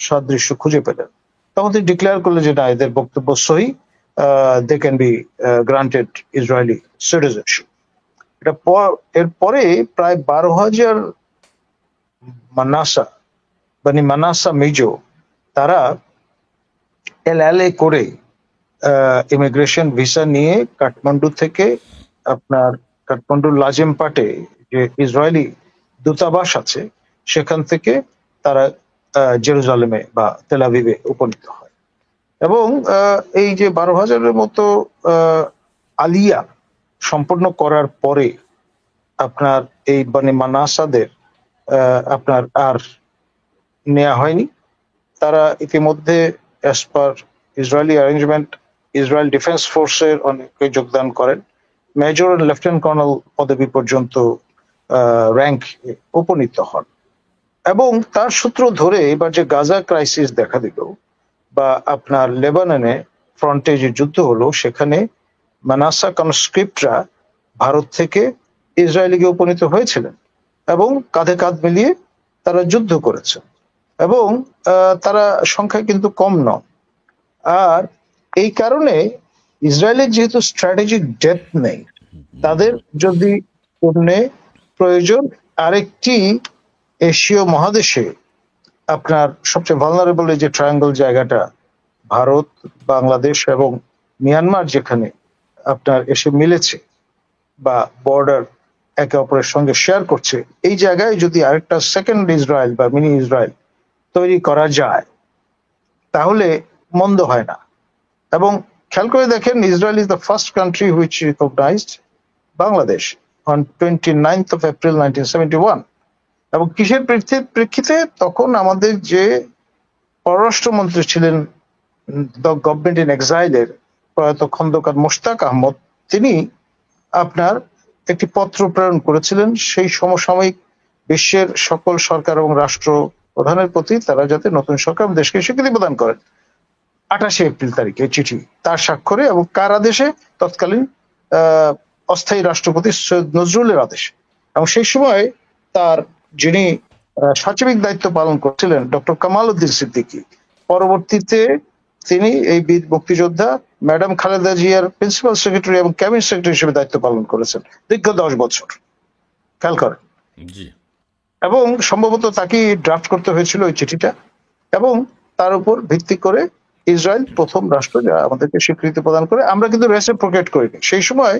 সাদৃশ্য খুঁজে পেলেন। তখন তিনি ডিক্লেয়ার করলেন যে না, এদের বক্তব্য সহি, they can be granted Israeli citizenship. এটা এরপরে প্রায় 12,000 মানাসা মানে মানাসা মিজো, তারা এলএলএ করে ইমিগ্রেশন ভিসা নিয়ে কাঠমান্ডু থেকে আপনার কাঠমান্ডুর লাজেমপাটে যে ইসরায়েলি দূতাবাস আছে সেখান থেকে তারা জেরুজালেমে বা তেল আভিভে উপনীত হয়। এবং এই যে 12,000-এর মতো আলিয়া সম্পন্ন করার পরে আপনার এই মানে মানাসাদের আপনার আর নেওয়া হয়নি। তারা ইতিমধ্যে as per Israeli arrangement Israel defence ফোর্সের অনেকে যোগদান করেন, মেজর ও লেফটেন্যান্ট কর্নেল পদবি পর্যন্ত র্যাঙ্ক উপনীত হন। এবং তার সূত্র ধরে এবার যে গাজা ক্রাইসিস দেখা দিল বা আপনার লেবাননে ফ্রন্টে যে যুদ্ধ হলো, সেখানে মানাসা কনস্ক্রিপ্টরা ভারত থেকে ইসরায়েলে গিয়ে উপনীত হয়েছিলেন এবং কাঁধে কাঁধ মিলিয়ে তারা যুদ্ধ করেছেন এবং তারা সংখ্যায় কিন্তু কম নন। আর এই কারণে ইসরায়েলের যেহেতু স্ট্র্যাটেজিক ডেপথ নেই, তাদের যদি পণ্যে প্রয়োজন আরেকটি এশীয় মহাদেশে আপনার সবচেয়ে ভালনারেবল এই যে ট্রায়াঙ্গল জায়গাটা ভারত, বাংলাদেশ এবং মিয়ানমার যেখানে আপনার এসে মিলেছে বা বর্ডার একে অপরের সঙ্গে শেয়ার করছে, এই জায়গায় যদি আরেকটা সেকেন্ড ইসরায়েল বা মিনি ইসরায়েল তৈরি করা যায় তাহলে মন্দ হয় না। এবং খেয়াল করে দেখেন, Israel is the first country which recognised Bangladesh on 29th of April 1971। এবং কিসের প্রেক্ষিতে? তখন আমাদের যে পররাষ্ট্রমন্ত্রী ছিলেন দ্য গভর্নমেন্ট ইন এক্সাইলের প্রয়াত খন্দকার মোশতাক আহমদ, তিনি আপনার একটি পত্র প্রেরণ করেছিলেন সেই সমসাময়িক বিশ্বের সকল সরকার এবং রাষ্ট্র প্রধানের প্রতি, তারা যাতে নতুন সরকার দেশকে স্বীকৃতি প্রদান করেন। 28 এপ্রিল তারিখে চিঠি তার স্বাক্ষরে এবং কার আদেশে? তৎকালীন অস্থায়ী রাষ্ট্রপতি সৈয়দ নজরুলের আদেশে। এবং সেই সময় তার যিনি সচিবিক দায়িত্ব পালন করছিলেন ডক্টর কামাল উদ্দিন সিদ্দিকী, পরবর্তীতে তিনি এই বীর মুক্তিযোদ্ধা ম্যাডাম খালেদা জিয়ার প্রিন্সিপাল সেক্রেটারি এবং ক্যাবিনেট সেক্রেটারি হিসেবে দায়িত্ব পালন করেছেন দীর্ঘ 10 বছর। খেয়াল করেন। জি। এবং সম্ভবত তাকে ড্রাফট করতে হয়েছিল ওই চিঠিটা, এবং তার উপর ভিত্তি করে ইসরায়েল প্রথম রাষ্ট্র যা আমাদেরকে স্বীকৃতি প্রদান করে। আমরা কিন্তু রেসিপ্রোকেট করিনি। সেই সময়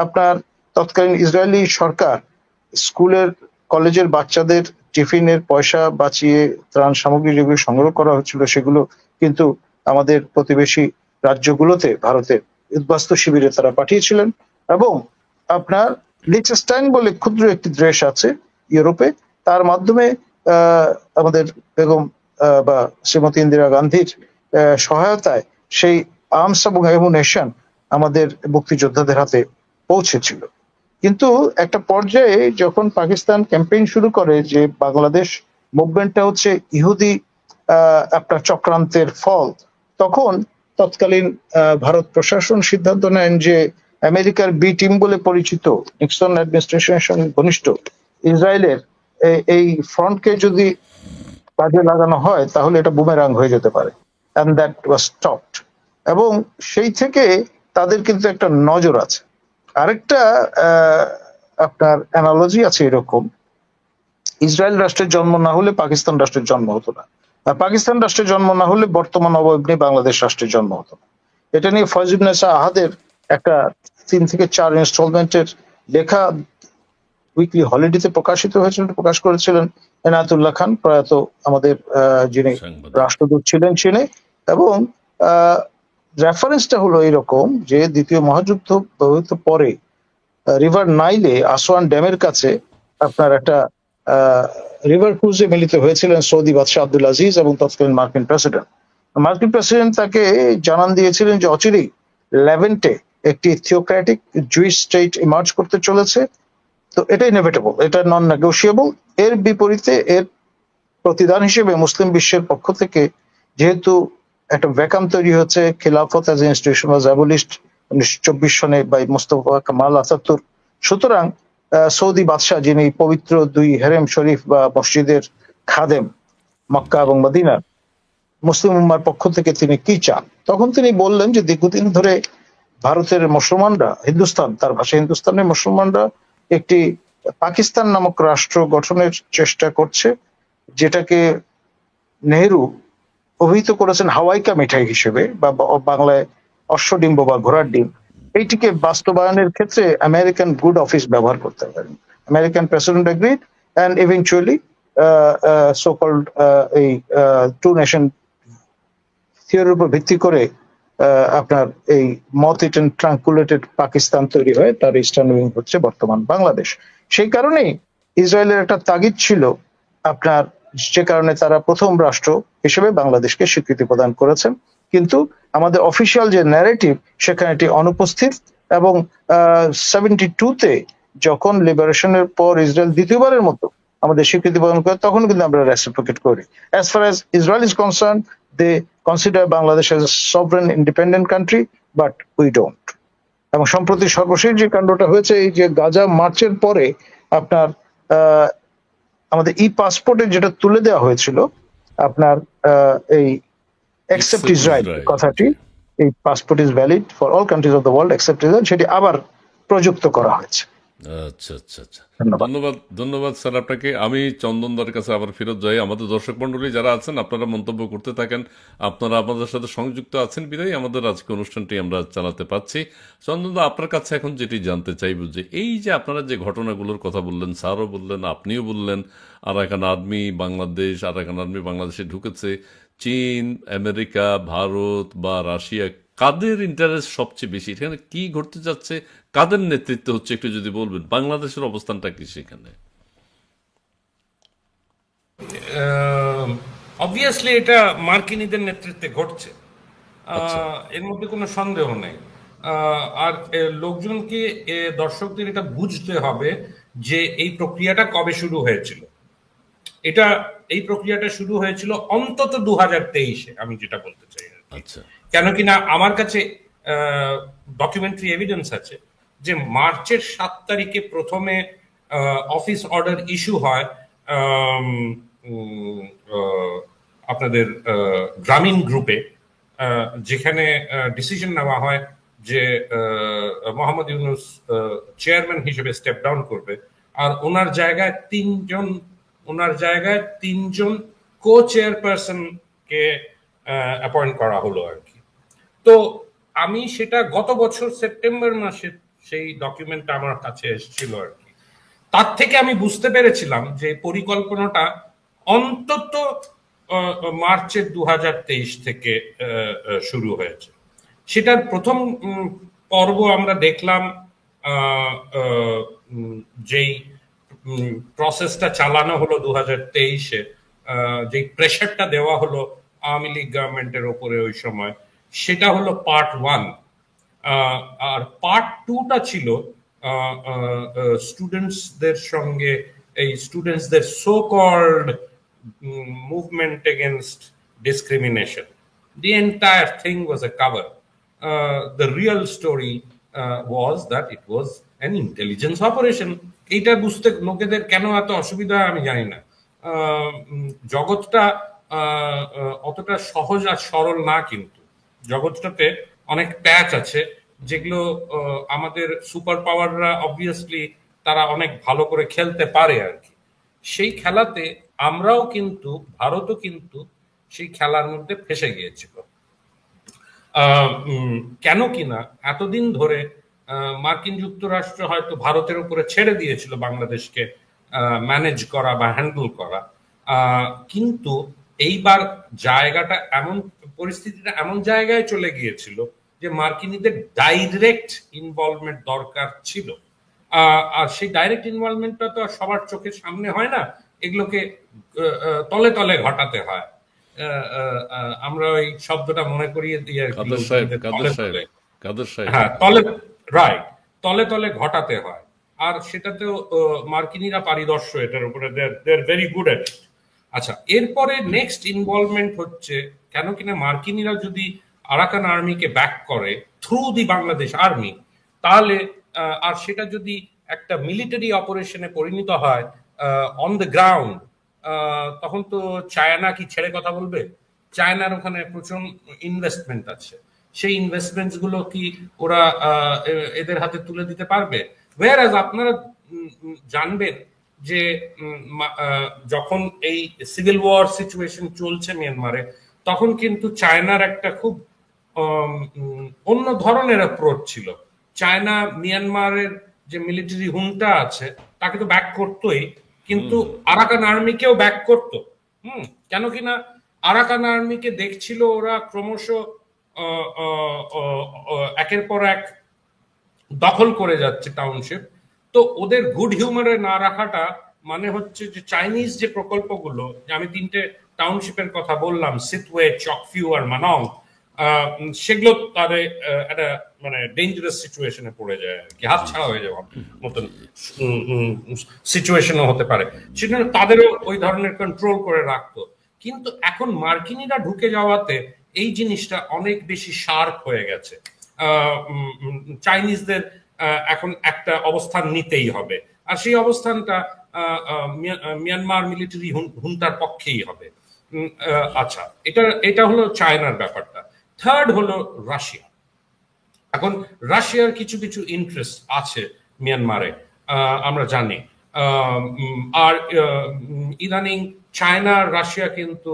আপনার তৎকালীন ইসরায়েলি সরকার স্কুলের কলেজের বাচ্চাদের টিফিনের পয়সা বাঁচিয়ে ত্রাণ সামগ্রী যেগুলো সংগ্রহ করা হচ্ছিল সেগুলো কিন্তু আমাদের প্রতিবেশী রাজ্যগুলোতে ভারতের উদ্বাস্তু শিবিরে তারা পাঠিয়েছিলেন। এবং আপনার লিচেস্টাইন বলে ক্ষুদ্র একটি দেশ আছে ইউরোপে, তার মাধ্যমে আমাদের বেগম বা শ্রীমতী ইন্দিরা গান্ধীর সহায়তায় সেই আর্মস এবং অ্যামুনেশন আমাদের মুক্তিযোদ্ধাদের হাতে পৌঁছেছিল। কিন্তু একটা পর্যায়ে যখন পাকিস্তান ক্যাম্পেইন শুরু করে যে বাংলাদেশ মুভমেন্টটা হচ্ছে ইহুদি একটা চক্রান্তের ফল, তখন তৎকালীন ভারত প্রশাসন সিদ্ধান্ত নেন যে আমেরিকার বি টিম বলে পরিচিত নিক্সন অ্যাডমিনিস্ট্রেশনের সঙ্গে ঘনিষ্ঠ ইসরায়েলের এই ফ্রন্টকে যদি কাজে লাগানো হয় তাহলে এটা বুমেরাং হয়ে যেতে পারে। And that was stopped. এবং সেই থেকে তাদের কিন্তু একটা নজর আছে। আরেকটা আপনার অ্যানালজি আছে এরকম, ইসরায়েল রাষ্ট্রের জন্ম না হলে পাকিস্তান রাষ্ট্রের জন্ম হতো না, আর পাকিস্তান রাষ্ট্রের জন্ম না হলে বর্তমান অবৈধ বাংলাদেশ রাষ্ট্রের জন্ম হতো না। এটা নিয়ে ফয়জুন্নেসা আহাদের একটা 3 থেকে 4 ইনস্টলমেন্টের লেখা উইকলি হলিডেতে প্রকাশিত হয়েছিল, প্রকাশ করেছিলেন এনায়েতুল্লাহ খান, প্রয়াত আমাদের যিনি রাষ্ট্রদূত ছিলেন চীনে। এবং রেফারেন্সটা হলো এরকম যে দ্বিতীয় মহাযুদ্ধ পরে রিভার নাইলে আসওয়ান ড্যামের কাছে আপনার একটা রিভার ক্রুজে মিলিত হয়েছিলেন সৌদি বাদশাহ আব্দুল আজিজ এবং তৎকালীন মার্কিন প্রেসিডেন্ট। মার্কিন প্রেসিডেন্ট তাকে জানান দিয়েছিলেন যে অচিরেই লেভেন্টে একটি থিওক্র্যাটিক জুইশ স্টেট ইমার্জ করতে চলেছে, তো এটা ইনএভিটেবল, এটা নন নেগোশিয়েবল। এর বিপরীতে এর প্রতিদান হিসেবে মুসলিম বিশ্বের পক্ষ থেকে যেহেতু একটা ভ্যাকাম তৈরি হচ্ছে, খিলাফত অ্যাজ ইনস্টিটিউশন ওয়াজ অ্যাবলিশড 1924 সনে বাই মুস্তফা কামাল আতাতুর্ক, সুতরাং সৌদি বাদশাহ যিনি পবিত্র 2 হেরেম শরীফ বা মসজিদের খাদেম মক্কা এবং মদিনা, মুসলিম উম্মার পক্ষ থেকে তিনি কি চান? তখন তিনি বললেন যে দীর্ঘদিন ধরে ভারতের মুসলমানরা, হিন্দুস্তান, তার ভাষা হিন্দুস্তানের মুসলমানরা একটি পাকিস্তান নামক রাষ্ট্র গঠনের চেষ্টা করছে, যেটাকে নেহেরু অভিহিত করেছেন হাওয়াইকা মিঠাই হিসেবে, বা বাংলায় অশ্বডিম্ব বা ঘোড়ার ডিম। এইটিকে বাস্তবায়নের ক্ষেত্রে আমেরিকান গুড অফিস ব্যবহার করতে পারেন। American president agreed and eventually so called এই টু নেশন থিওরির উপর ভিত্তি করে আপনার এই মথ ইটেন ট্রাঙ্কুলেটেড পাকিস্তান তৈরি হয়, তার ইস্টার্ন উইং হচ্ছে বর্তমান বাংলাদেশ। সেই কারণেই ইসরায়েলের একটা তাগিদ ছিল আপনার, যে কারণে তারা প্রথম রাষ্ট্র হিসেবে বাংলাদেশকে স্বীকৃতি প্রদান করেছেন। কিন্তু আমাদের অফিসিয়াল যে ন্যারেটিভ সেখানে এটি অনুপস্থিত। এবং 72-তে যখন লিবারেশনের পর ইসরায়েল দ্বিতীয়বারের মতো আমাদের স্বীকৃতি প্রদান করে, তখন কিন্তু আমরা রেসিপ্রোকেট করি। As far as Israel is concern, they consider Bangladesh as a sovereign independent country, but we don't. এবং সম্প্রতি সর্বশেষ যে কাণ্ডটা হয়েছে, এই যে গাজা মার্চের পরে আপনার আমাদের ই পাসপোর্টে যেটা তুলে দেওয়া হয়েছিল আপনার এই এক্সেপ্ট ইসরায়েল কথাটি, এই passport is valid for all countries of the world except Israel, সেটি আবার প্রযুক্ত করা হয়েছে। আচ্ছা আচ্ছা আচ্ছা, ধন্যবাদ ধন্যবাদ স্যার আপনাকে। আমি চন্দনদার কাছে আবার ফেরত যাই। আমাদের দর্শক মন্ডলী যারা আছেন, আপনারা মন্তব্য করতে থাকেন, আপনারা আমাদের সাথে সংযুক্ত আছেন বিধায় আমাদের আজকে অনুষ্ঠানটি আমরা চালাতে পারছি। চন্দনদা, আপনার কাছে এখন যেটি জানতে চাইব যে এই যে আপনারা যে ঘটনাগুলোর কথা বললেন, স্যারও বললেন, আপনিও বললেন, Arakan army Bangladesh, Arakan army বাংলাদেশে ঢুকেছে, চীন, আমেরিকা, ভারত বা রাশিয়া, কাদের ইন্টারেস্ট সবচেয়ে বেশি? এখানে কি ঘটতে যাচ্ছে, কাদের নেতৃত্ব হচ্ছে, একটু যদি বলবেন। বাংলাদেশের অবস্থানটা কি সেখানে? অবভিয়াসলি এটা মার্কিনীদের নেতৃত্বে ঘটছে, আচ্ছা এর মধ্যে কোনো সন্দেহ নেই। আর লোকজনকে, দর্শকদের এটা বুঝতে হবে যে এই প্রক্রিয়াটা কবে শুরু হয়েছিল। এটা এই প্রক্রিয়াটা শুরু হয়েছিল অন্তত 2023-এ, আমি যেটা বলতে চাই আর কি। আচ্ছা কেন কিনা আমার কাছে ডকুমেন্টারি এভিডেন্স আছে যে মার্চের 7 তারিখে প্রথমে অফিস অর্ডার ইস্যু হয় আম, উম, আপনাদের গ্রামীণ গ্রুপে, যেখানে ডিসিশন নেওয়া হয় যে মোহাম্মদ ইউনূস চেয়ারম্যান হিসেবে স্টেপ ডাউন করবে, আর ওনার জায়গায় তিনজন কো চেয়ারপারসনকে অ্যাপয়েন্ট করা হলো আর কি। তো আমি সেটা গত বছর সেপ্টেম্বর মাসে সেই ডকুমেন্টটা আমার কাছে এসেছিল আর কি। তার থেকে আমি বুঝতে পেরেছিলাম যে পরিকল্পনাটা অন্তত মার্চের 2023 থেকে শুরু হয়েছে। সেটার প্রথম পর্ব আমরা দেখলাম যেই প্রসেসটা চালানো হলো 2023-এ, যেই প্রেশারটা দেওয়া হলো আওয়ামী লীগ গভর্নমেন্টের ওপরে ওই সময়, সেটা হলো পার্ট 1। আর পার্ট 2টা ছিল স্টুডেন্টসদের সঙ্গে, এই স্টুডেন্টসদের so called movement against discrimination. The entire thing was a cover. The real story was that it was an intelligence operation. এইটা বুঝতে লোকেদের কেন এত অসুবিধা আমি জানি না। জগৎটা অতটা সহজ আর সরল না, কিন্তু জগৎটাতে অনেক প্যাচ আছে যেগুলো আমাদের সুপার পাওয়াররা অবভিয়াসলি তারা অনেক ভালো করে খেলতে পারে আর কি। সেই খেলাতে আমরাও কিন্তু, ভারতও কিন্তু সেই খেলার মধ্যে ফেসে গিয়েছিল। কেন কিনা এতদিন ধরে মার্কিন যুক্তরাষ্ট্র হয়তো ভারতের উপরে ছেড়ে দিয়েছিল বাংলাদেশকে ম্যানেজ করা বা হ্যান্ডেল করা, কিন্তু এইবার পরিস্থিতিটা এমন জায়গায় চলে গিয়েছিল যে মার্কিনীদের ডাইরেক্ট ইনভলভমেন্ট দরকার ছিল। আর সেই ডাইরেক্ট ইনভলভমেন্টটা তো সবার চোখের সামনে হয় না, এগুলোকে তলে তলে ঘটাতে হয়। আমরা ওই শব্দটা মনে করিয়ে দিই আর কি, হ্যাঁ, তলে তলে ঘটাতে হয়। আর সেটাতেও মার্কিনীরা পারদর্শ, এটার উপরে দে আর ভেরি গুড এট ইট। আচ্ছা, এরপরে নেক্সট ইনভলভমেন্ট হচ্ছে, কেন কিনা মার্কিনীরা যদি আরাকান আর্মিকে ব্যাক করে থ্রু দি বাংলাদেশ আর্মি, তাহলে আর সেটা যদি একটা মিলিটারি অপারেশনে পরিণত হয় অন দ্য গ্রাউন্ড, তখন তো চায়না কি ছেড়ে কথা বলবে? চায়নার ওখানে প্রচুর ইনভেস্টমেন্ট আছে, সেই ইনভেস্টমেন্টস গুলো কি ওরা এদের হাতে তুলে দিতে পারবে? ওয়ারাজ আপনারা জানবেন যে যখন এই সিভিল ওয়ার সিচুয়েশন চলছে মিয়ানমারে, তখন কিন্তু চায়নার একটা খুব অন্য ধরনের অ্যাপ্রোচ ছিল। চায়না মিয়ানমারের যে মিলিটারি হুন্টা আছে তাকে তো ব্যাক করতোই, কিন্তু আরাকান আর্মিকেও ব্যাক করতো। কেন কিনা আরাকান আর্মিকে দেখছিল ওরা ক্রমশ একের পর এক দখল করে যাচ্ছে টাউনশিপ। তো ওদের গুড হিউমারে না রাখাটা মানে হচ্ছে যে চাইনিজ যে প্রকল্পগুলো, আমি 3টে টাউনশিপের কথা বললাম, সিতওয়ে, চকফিউ আর মানং, সেগুলো তাদের একটা মানে ডেঞ্জারাস সিচুয়েশনে পড়ে যায় আর কি, হাতছাড়া হয়ে যাওয়ার মতন সিচুয়েশনও হতে পারে। সেজন্য তাদেরও ওই ধরনের কন্ট্রোল করে রাখতো। কিন্তু এখন মার্কিনীরা ঢুকে যাওয়াতে এই জিনিসটা অনেক বেশি শার্প হয়ে গেছে। চাইনিজদের এখন একটা অবস্থান নিতেই হবে, আর সেই অবস্থানটা মিয়ানমার মিলিটারি হুন্টার পক্ষেই হবে। আচ্ছা, এটা হলো চায়নার ব্যাপারটা। থার্ড হলো রাশিয়া। এখন রাশিয়ার কিছু কিছু ইন্টারেস্ট আছে মিয়ানমারে, আমরা জানি। আর ইদানিং চায়না রাশিয়া কিন্তু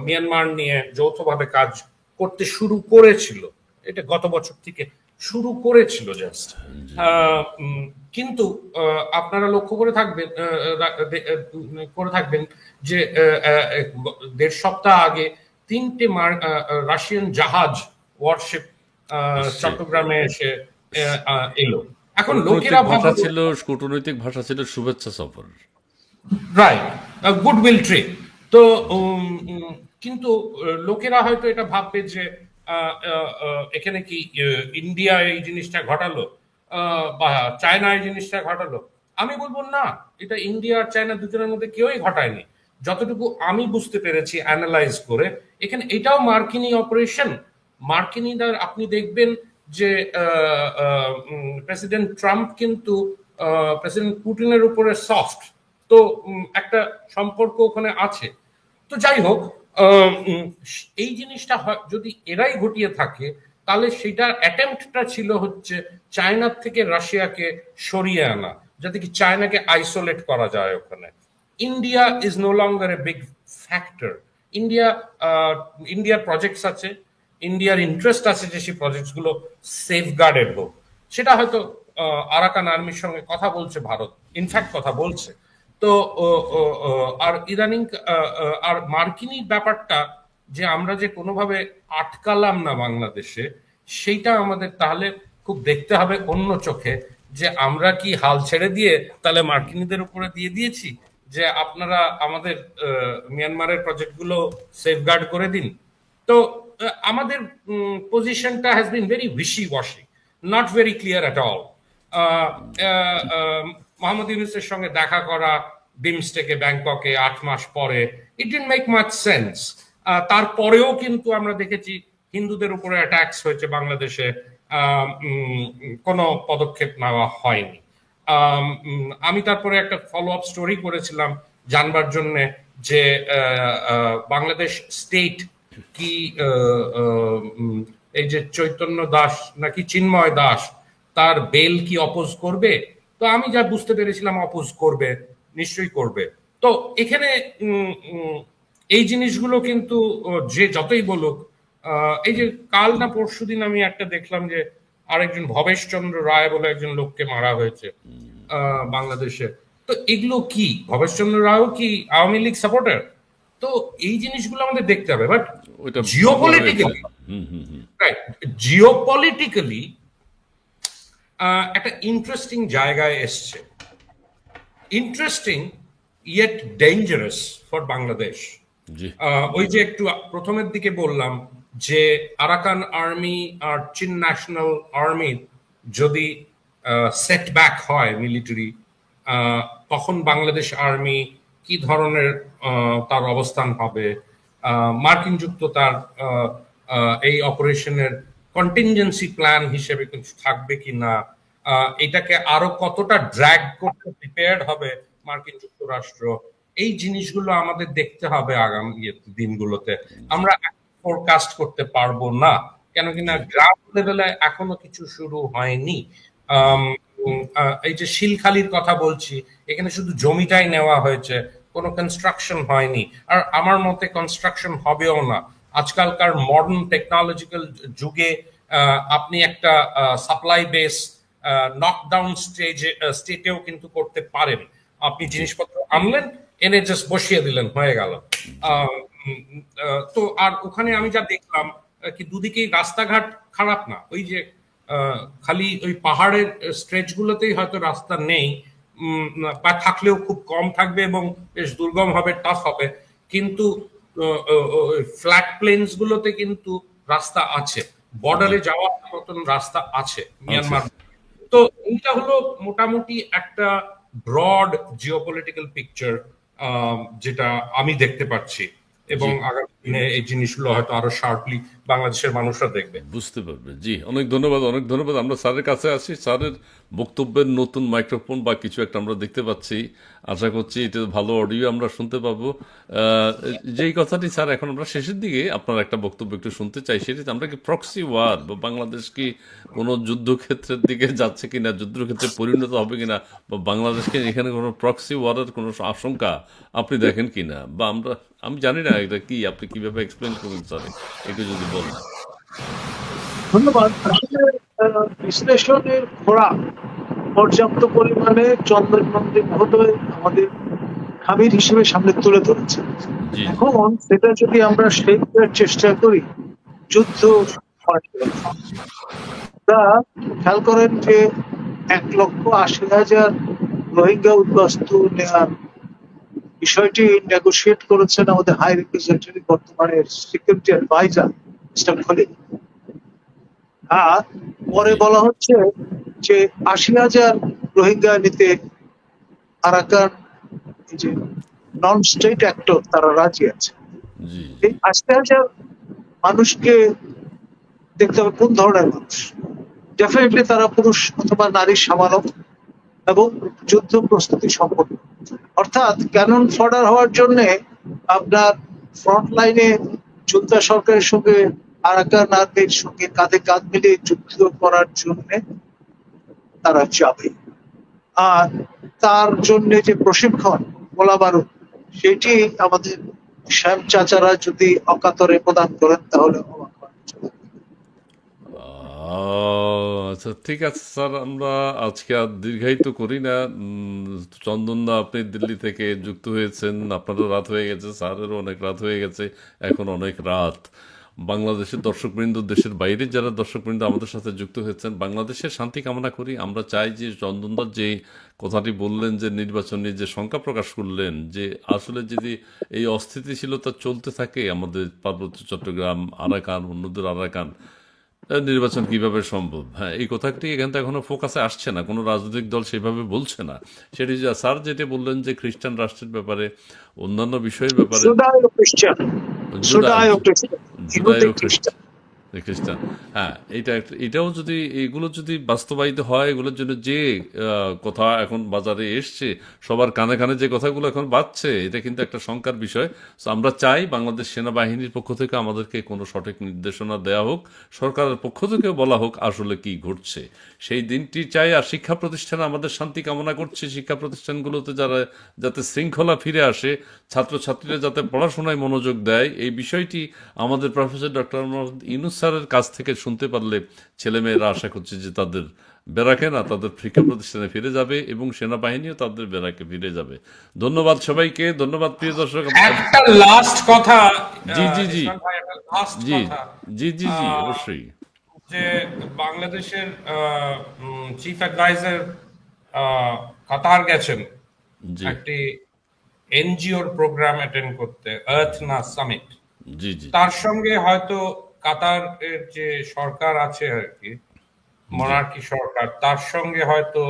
মিয়ানমার নিয়ে যৌথভাবে কাজ করতে শুরু করেছিল, এটা গত বছর থেকে শুরু করেছিল জাস্ট। কিন্তু আপনারা লক্ষ্য করে থাকবেন যে 1.5 সপ্তাহ আগে 3টে রাশিয়ান জাহাজ ওয়ারশিপ চট্টগ্রামে এসে এলো। এখন লোকেরা কূটনৈতিক ভাষা ছিল শুভেচ্ছা সফর, রাইট, গুডউইল ট্রিপ। তো কিন্তু লোকেরা হয়তো এটা ভাববে যে এখানে কি ইন্ডিয়া এই জিনিসটা ঘটালো বা চায়না এই জিনিসটা ঘটালো। আমি বলবো না, এটা ইন্ডিয়া আর চায়না দুজনের মধ্যে কেউই ঘটায়নি। যতটুকু আমি বুঝতে পেরেছি অ্যানালাইজ করে, এখানে এটাও মার্কিনী অপারেশন। মার্কিনীদের আপনি দেখবেন যে প্রেসিডেন্ট ট্রাম্প কিন্তু প্রেসিডেন্ট পুতিনের উপরে সফট। তো একটা সম্পর্ক ওখানে আছে। তো যাই হোক, এই জিনিসটা যদি এরাই ঘটিয়ে থাকে, তাহলে সেটার অ্যাটেম্পটটা ছিল হচ্ছে চায়নার থেকে রাশিয়াকে সরিয়ে আনা, যাতে কি চায়নাকে আইসোলেট করা যায় ওখানে। India is no longer a big factor. India ইন্ডিয়ার প্রজেক্টস আছে, ইন্ডিয়ার ইন্টারেস্ট আছে যে সেই প্রজেক্টসগুলো সেফগার্ডেড হোক। সেটা হয়তো আরাকান আর্মির সঙ্গে কথা বলছে ভারত, ইনফ্যাক্ট কথা বলছে। তো আর ইদানিং আর মার্কিনী ব্যাপারটা যে আমরা যে কোনোভাবে আটকালাম না বাংলাদেশে, সেইটা আমাদের তাহলে খুব দেখতে হবে অন্য চোখে, যে আমরা কি হাল ছেড়ে দিয়ে তাহলে মার্কিনীদের উপরে দিয়ে দিয়েছি যে আপনারা আমাদের মিয়ানমারের প্রজেক্টগুলো সেফগার্ড করে দিন। তো আমাদের পজিশনটা has been very wishy washy, not very clear at all. Mohammad ইউনূসের সঙ্গে দেখা করা বিমস্টেকে ব্যাংককে 8 মাস পরে, it didn't make much sense. তারপরেও কিন্তু আমরা দেখেছি হিন্দুদের উপরে অ্যাটাকস হয়েছে বাংলাদেশে, কোনো পদক্ষেপ নেওয়া হয়নি। আমি তারপরে একটা ফলো আপ স্টোরি করেছিলাম জানবার জন্য যে বাংলাদেশ স্টেট কি এই যে চৈতন্য দাস নাকি চিন্ময় দাস, তার বেল কি অপোজ করবে? তো আমি যা বুঝতে পেরেছিলাম অপোজ করবে, নিশ্চয়ই করবে। তো এখানে এই জিনিসগুলো কিন্তু যে যতই বলুক, এই যে কাল না পরশুদিন আমি একটা দেখলাম যে আরেকজন ভবেশ চন্দ্র রায় বলে একজন লোককে মারা হয়েছে বাংলাদেশে। তো এগুলো কি, ভবেশ চন্দ্র রায়ও কি আওয়ামী লীগ সাপোর্টার? তো এই জিনিসগুলো আমাদের দেখতে হবে। বাট জিওপলিটিক্যালি, রাইট, জিওপলিটিক্যালি একটা ইন্টারেস্টিং জায়গায় এসছে। Interesting yet dangerous for Bangladesh. ওই যে একটু প্রথমের দিকে বললাম যে আরাকান আর্মি আর চীন ন্যাশনাল আর্মি যদি সেটব্যাক হয় মিলিটারি, তখন বাংলাদেশ আর্মি কি ধরনের তার অবস্থান পাবে, মার্কিন যুক্ততার এই অপারেশনের কন্টিনজেন্সি প্ল্যান হিসেবে কিছু থাকবে কি না, এটাকে আরো কতটা ড্র্যাগ করতে প্রিপেয়ার্ড হবে মার্কিন যুক্তরাষ্ট্র, এই জিনিসগুলো আমাদের দেখতে হবে আগামী দিনগুলোতে। আমরা ফোরকাস্ট করতে পারবো না, কেন কিনা গ্রাউন্ড লেভেলে এখনো কিছু শুরু হয়নি। এই যে শিলখালির কথা বলছি, এখানে শুধু জমিটাই নেওয়া হয়েছে, কোনো কনস্ট্রাকশন হয়নি। আর আমার মতে কনস্ট্রাকশন হবেও না। আজকালকার মডার্ন টেকনোলজিক্যাল যুগে আপনি একটা সাপ্লাই বেস নকডাউন স্টেটেও কিন্তু করতে পারেন। আপনি জিনিসপত্র আনলেন, এনে জাস্ট বসিয়ে দিলেন, হয়ে গেল। তো আর ওখানে আমি যা দেখলাম কি, দুদিকেই রাস্তাঘাট খারাপ না, ওই যে খালি ওই পাহাড়ের স্ট্রেচ গুলোতেই হয়তো রাস্তা নেই, বা থাকলেও খুব কম থাকবে এবং বেশ দুর্গম হবে, টাফ হবে। কিন্তু ফ্ল্যাট প্লেনস গুলোতে কিন্তু রাস্তা আছে, বর্ডারে যাওয়ার মতন রাস্তা আছে মিয়ানমার। তো এইটা হলো মোটামুটি একটা ব্রড জিওপলিটিক্যাল পিকচার যেটা আমি দেখতে পাচ্ছি, এবং আগামী দিনে এই জিনিসগুলো হয়তো আরো শার্পলি বাংলাদেশের মানুষরা দেখবে, বুঝতে পারবে। জি, অনেক ধন্যবাদ, অনেক ধন্যবাদ। আমরা স্যারের কাছে আসি, স্যারের বক্তব্যের নতুন মাইক্রোফোন বা কিছু একটা আমরা দেখতে পাচ্ছি, আশা করছি এটা ভালো অডিও আমরা শুনতে পাবো। যেই কথাটি স্যার এখন আমরা শেষের দিকে আপনার একটা বক্তব্য একটু শুনতে চাই, সেটি আমরা কি প্রক্সি ওয়ার বা বাংলাদেশ কি কোনো যুদ্ধক্ষেত্রের দিকে যাচ্ছে কিনা, যুদ্ধক্ষেত্রে পরিণত হবে কিনা, বা বাংলাদেশকে এখানে কোনো প্রক্সি ওয়ারের কোনো আশঙ্কা আপনি দেখেন কিনা, বা আমি জানি না এটা কি, আপনি কিভাবে এক্সপ্লেন করবেন স্যার, একটু যদি বলেন। ধন্যবাদ। আসলে বিশ্লেষণের খোরাক পর্যাপ্ত পরিমাণে চন্দন নন্দী মহোদয় আমাদের খামির হিসেবে সামনে তুলে ধরেছে। এখন সেটা যদি আমরা শেষ করার চেষ্টা করি, যুদ্ধ খেয়াল করেন যে 1,80,000 রোহিঙ্গা উদ্বাস্তু নেওয়ার বিষয়টি নেগোশিয়েট করেছেন আমাদের হাই রিপ্রেজেন্টেটিভ, বর্তমানে সিকিউরিটি অ্যাডভাইজার মিস্টার খলিল। আর পরে বলা হচ্ছে যে ৮০,০০০ রোহিঙ্গা নিতে আরাকান যে নন স্টেট অ্যাক্টর তারা রাজি আছে। জি এই ৮০,০০০ মানুষকে দেখতে হবে কোন ধরনের মানুষ। ডেফিনেটলি তারা পুরুষ অথবা নারী সামানক এবং যুদ্ধ প্রস্তুতি সম্পন্ন, অর্থাৎ ক্যানন ফডার হওয়ার জন্য আপনার ফ্রন্ট লাইনে জুলতা সরকারের সঙ্গে আরাকান আর্মির সঙ্গে কাঁধে কাঁধ মিলিয়ে যুদ্ধ করার জন্য তারা যাবে। আর তার জন্য যে প্রশিক্ষণ গোলা বারুদ, সেটি আমাদের শ্যাম চাচারা যদি অকাতরে প্রদান করেন তাহলে অবাক হওয়ার কিছু নেই। আচ্ছা, ঠিক আছে স্যার, আমরা আজকে আর দীর্ঘায়িত করি না। চন্দনদা, আপনি দিল্লি থেকে যুক্ত হয়েছেন, আপনারও রাত হয়ে গেছে, স্যারেরও অনেক রাত হয়ে গেছে, এখন অনেক রাত। বাংলাদেশের দর্শকবৃন্দ, দেশের বাইরে যারা দর্শকবৃন্দ আমাদের সাথে যুক্ত হয়েছেন, বাংলাদেশের শান্তি কামনা করি। আমরা চাই যে চন্দনদার যে কথাটি বললেন, যে নির্বাচনে যে শঙ্কা প্রকাশ করলেন, যে আসলে যদি এই অস্থিতিশীলতা চলতে থাকে আমাদের পার্বত্য চট্টগ্রাম, আরাকান, অন্যদের আরাকান, নির্বাচন কিভাবে সম্ভব? হ্যাঁ, এই কথাটি এখান থেকে এখনো ফোকাসে আসছে না, কোনো রাজনৈতিক দল সেভাবে বলছে না। সেটি স্যার যেটা বললেন যে খ্রিস্টান রাষ্ট্রের ব্যাপারে, অন্যান্য বিষয়ের ব্যাপারে, জুডায়ো খ্রিস্টান, জুডায়ো খ্রিস্টান, ইহুদি জুদায়ো খ্রিস্টান। খ্রিস্টান, হ্যাঁ, এটাও যদি, এগুলো যদি বাস্তবায়িত হয়, এগুলোর জন্য যে কথা এখন বাজারে এসছে, সবার কানে কানে যে কথাগুলো এখন বাজছে, এটা কিন্তু একটা শঙ্কার বিষয়। So, আমরা চাই বাংলাদেশ সেনাবাহিনীর পক্ষ থেকে আমাদেরকে কোনো সঠিক নির্দেশনা দেওয়া হোক, সরকারের পক্ষ থেকেও বলা হোক আসলে কি ঘটছে, সেই দিনটি চাই। আর শিক্ষা প্রতিষ্ঠানে আমাদের শান্তি কামনা করছি, শিক্ষা প্রতিষ্ঠানগুলোতে যাতে শৃঙ্খলা ফিরে আসে, ছাত্রছাত্রীরা যাতে পড়াশোনায় মনোযোগ দেয়, এই বিষয়টি আমাদের প্রফেসর ডক্টর মোহাম্মদ ইউনূস স্যারের কাছ থেকে শুনতে পারলে ছেলেমেয়েরা আশা করছে যে তাদের বেরাকে না, তাদের শিক্ষা প্রতিষ্ঠানে ফিরে যাবে এবং সেনাবাহিনীও তাদের বেরাকে ফিরে যাবে। ধন্যবাদ সবাইকে, ধন্যবাদ প্রিয় দর্শক। একটা লাস্ট কথা, জি জি জি ইসমাইল ভাই, একটা লাস্ট জি কথা, জি জি জি আহ, অবশ্যই। যে বাংলাদেশের চিফ অ্যাডভাইজার কাতার গেছেন জি একটি এনজিওর প্রোগ্রাম অ্যাটেন্ড করতে, আর্থ না সামিট। জি জি তার সঙ্গে হয়তো কাতার এর যে সরকার আছে আর কি, জি মনার্কি সরকার, তার সঙ্গে হয়তো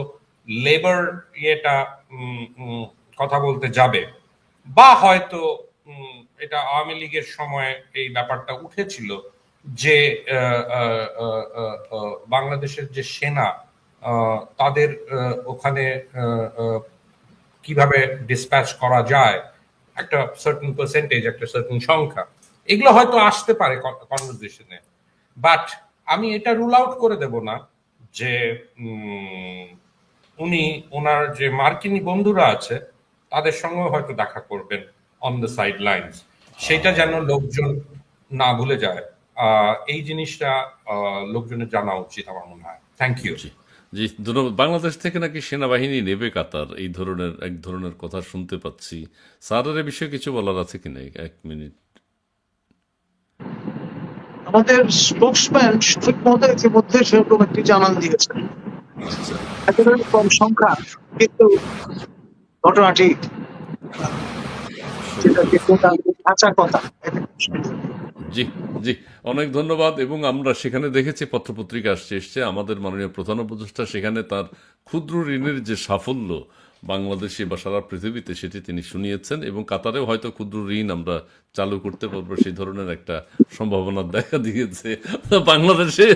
লেবার ইয়েটা কথা বলতে যাবে, বা হয়তো এটা আওয়ামী লীগের সময় এই ব্যাপারটা উঠেছিল যে বাংলাদেশের যে সেনা, তাদের ওখানে কিভাবে ডিসপ্যাচ করা যায়, একটা সার্টেন পার্সেন্টেজ, একটা সার্টেন সংখ্যা, এগুলো হয়তো আসতে পারে কনভারসেশনে। বাট আমি এটা রুল আউট করে দেব না যে উনি ওনার যে মার্কিনী বন্ধুরা আছে তাদের সঙ্গেও হয়তো দেখা করবেন অন দ্য সাইড লাইনস, সেটা যেন লোকজন না ভুলে যায়। এই জিনিসটা লোকজনের জানা উচিত আমার মনে হয়। Thank you. জি জি ধন্যবাদ। বাংলাদেশ থেকে নাকি সেনাবাহিনী নেবে কাতার, এই ধরনের এক ধরনের কথা শুনতে পাচ্ছি। স্যারের এ বিষয়ে কিছু বলার আছে কিনা? এক মিনিট। আমাদের স্পোক্সম্যান শফিক মহোদয় ইতিমধ্যে সেরকম একটি জানান দিয়েছেন, আচ্ছা, একেবারে কম সংখ্যা, কিন্তু ঘটনাটি যেটা সত্য। কিন্তু কাঁচা কথা। জি জি অনেক ধন্যবাদ। এবং আমরা সেখানে দেখেছি পত্রপত্রিকা এসছে, আমাদের মাননীয় প্রধান উপদেষ্টা সেখানে তার ক্ষুদ্র ঋণের যে সাফল্য বাংলাদেশে বা সারা পৃথিবীতে, সেটি তিনি শুনিয়েছেন, এবং কাতারেও হয়তো ক্ষুদ্র ঋণ আমরা চালু করতে পারবো, সেই ধরনের একটা সম্ভাবনা দেখা দিয়েছে বাংলাদেশে।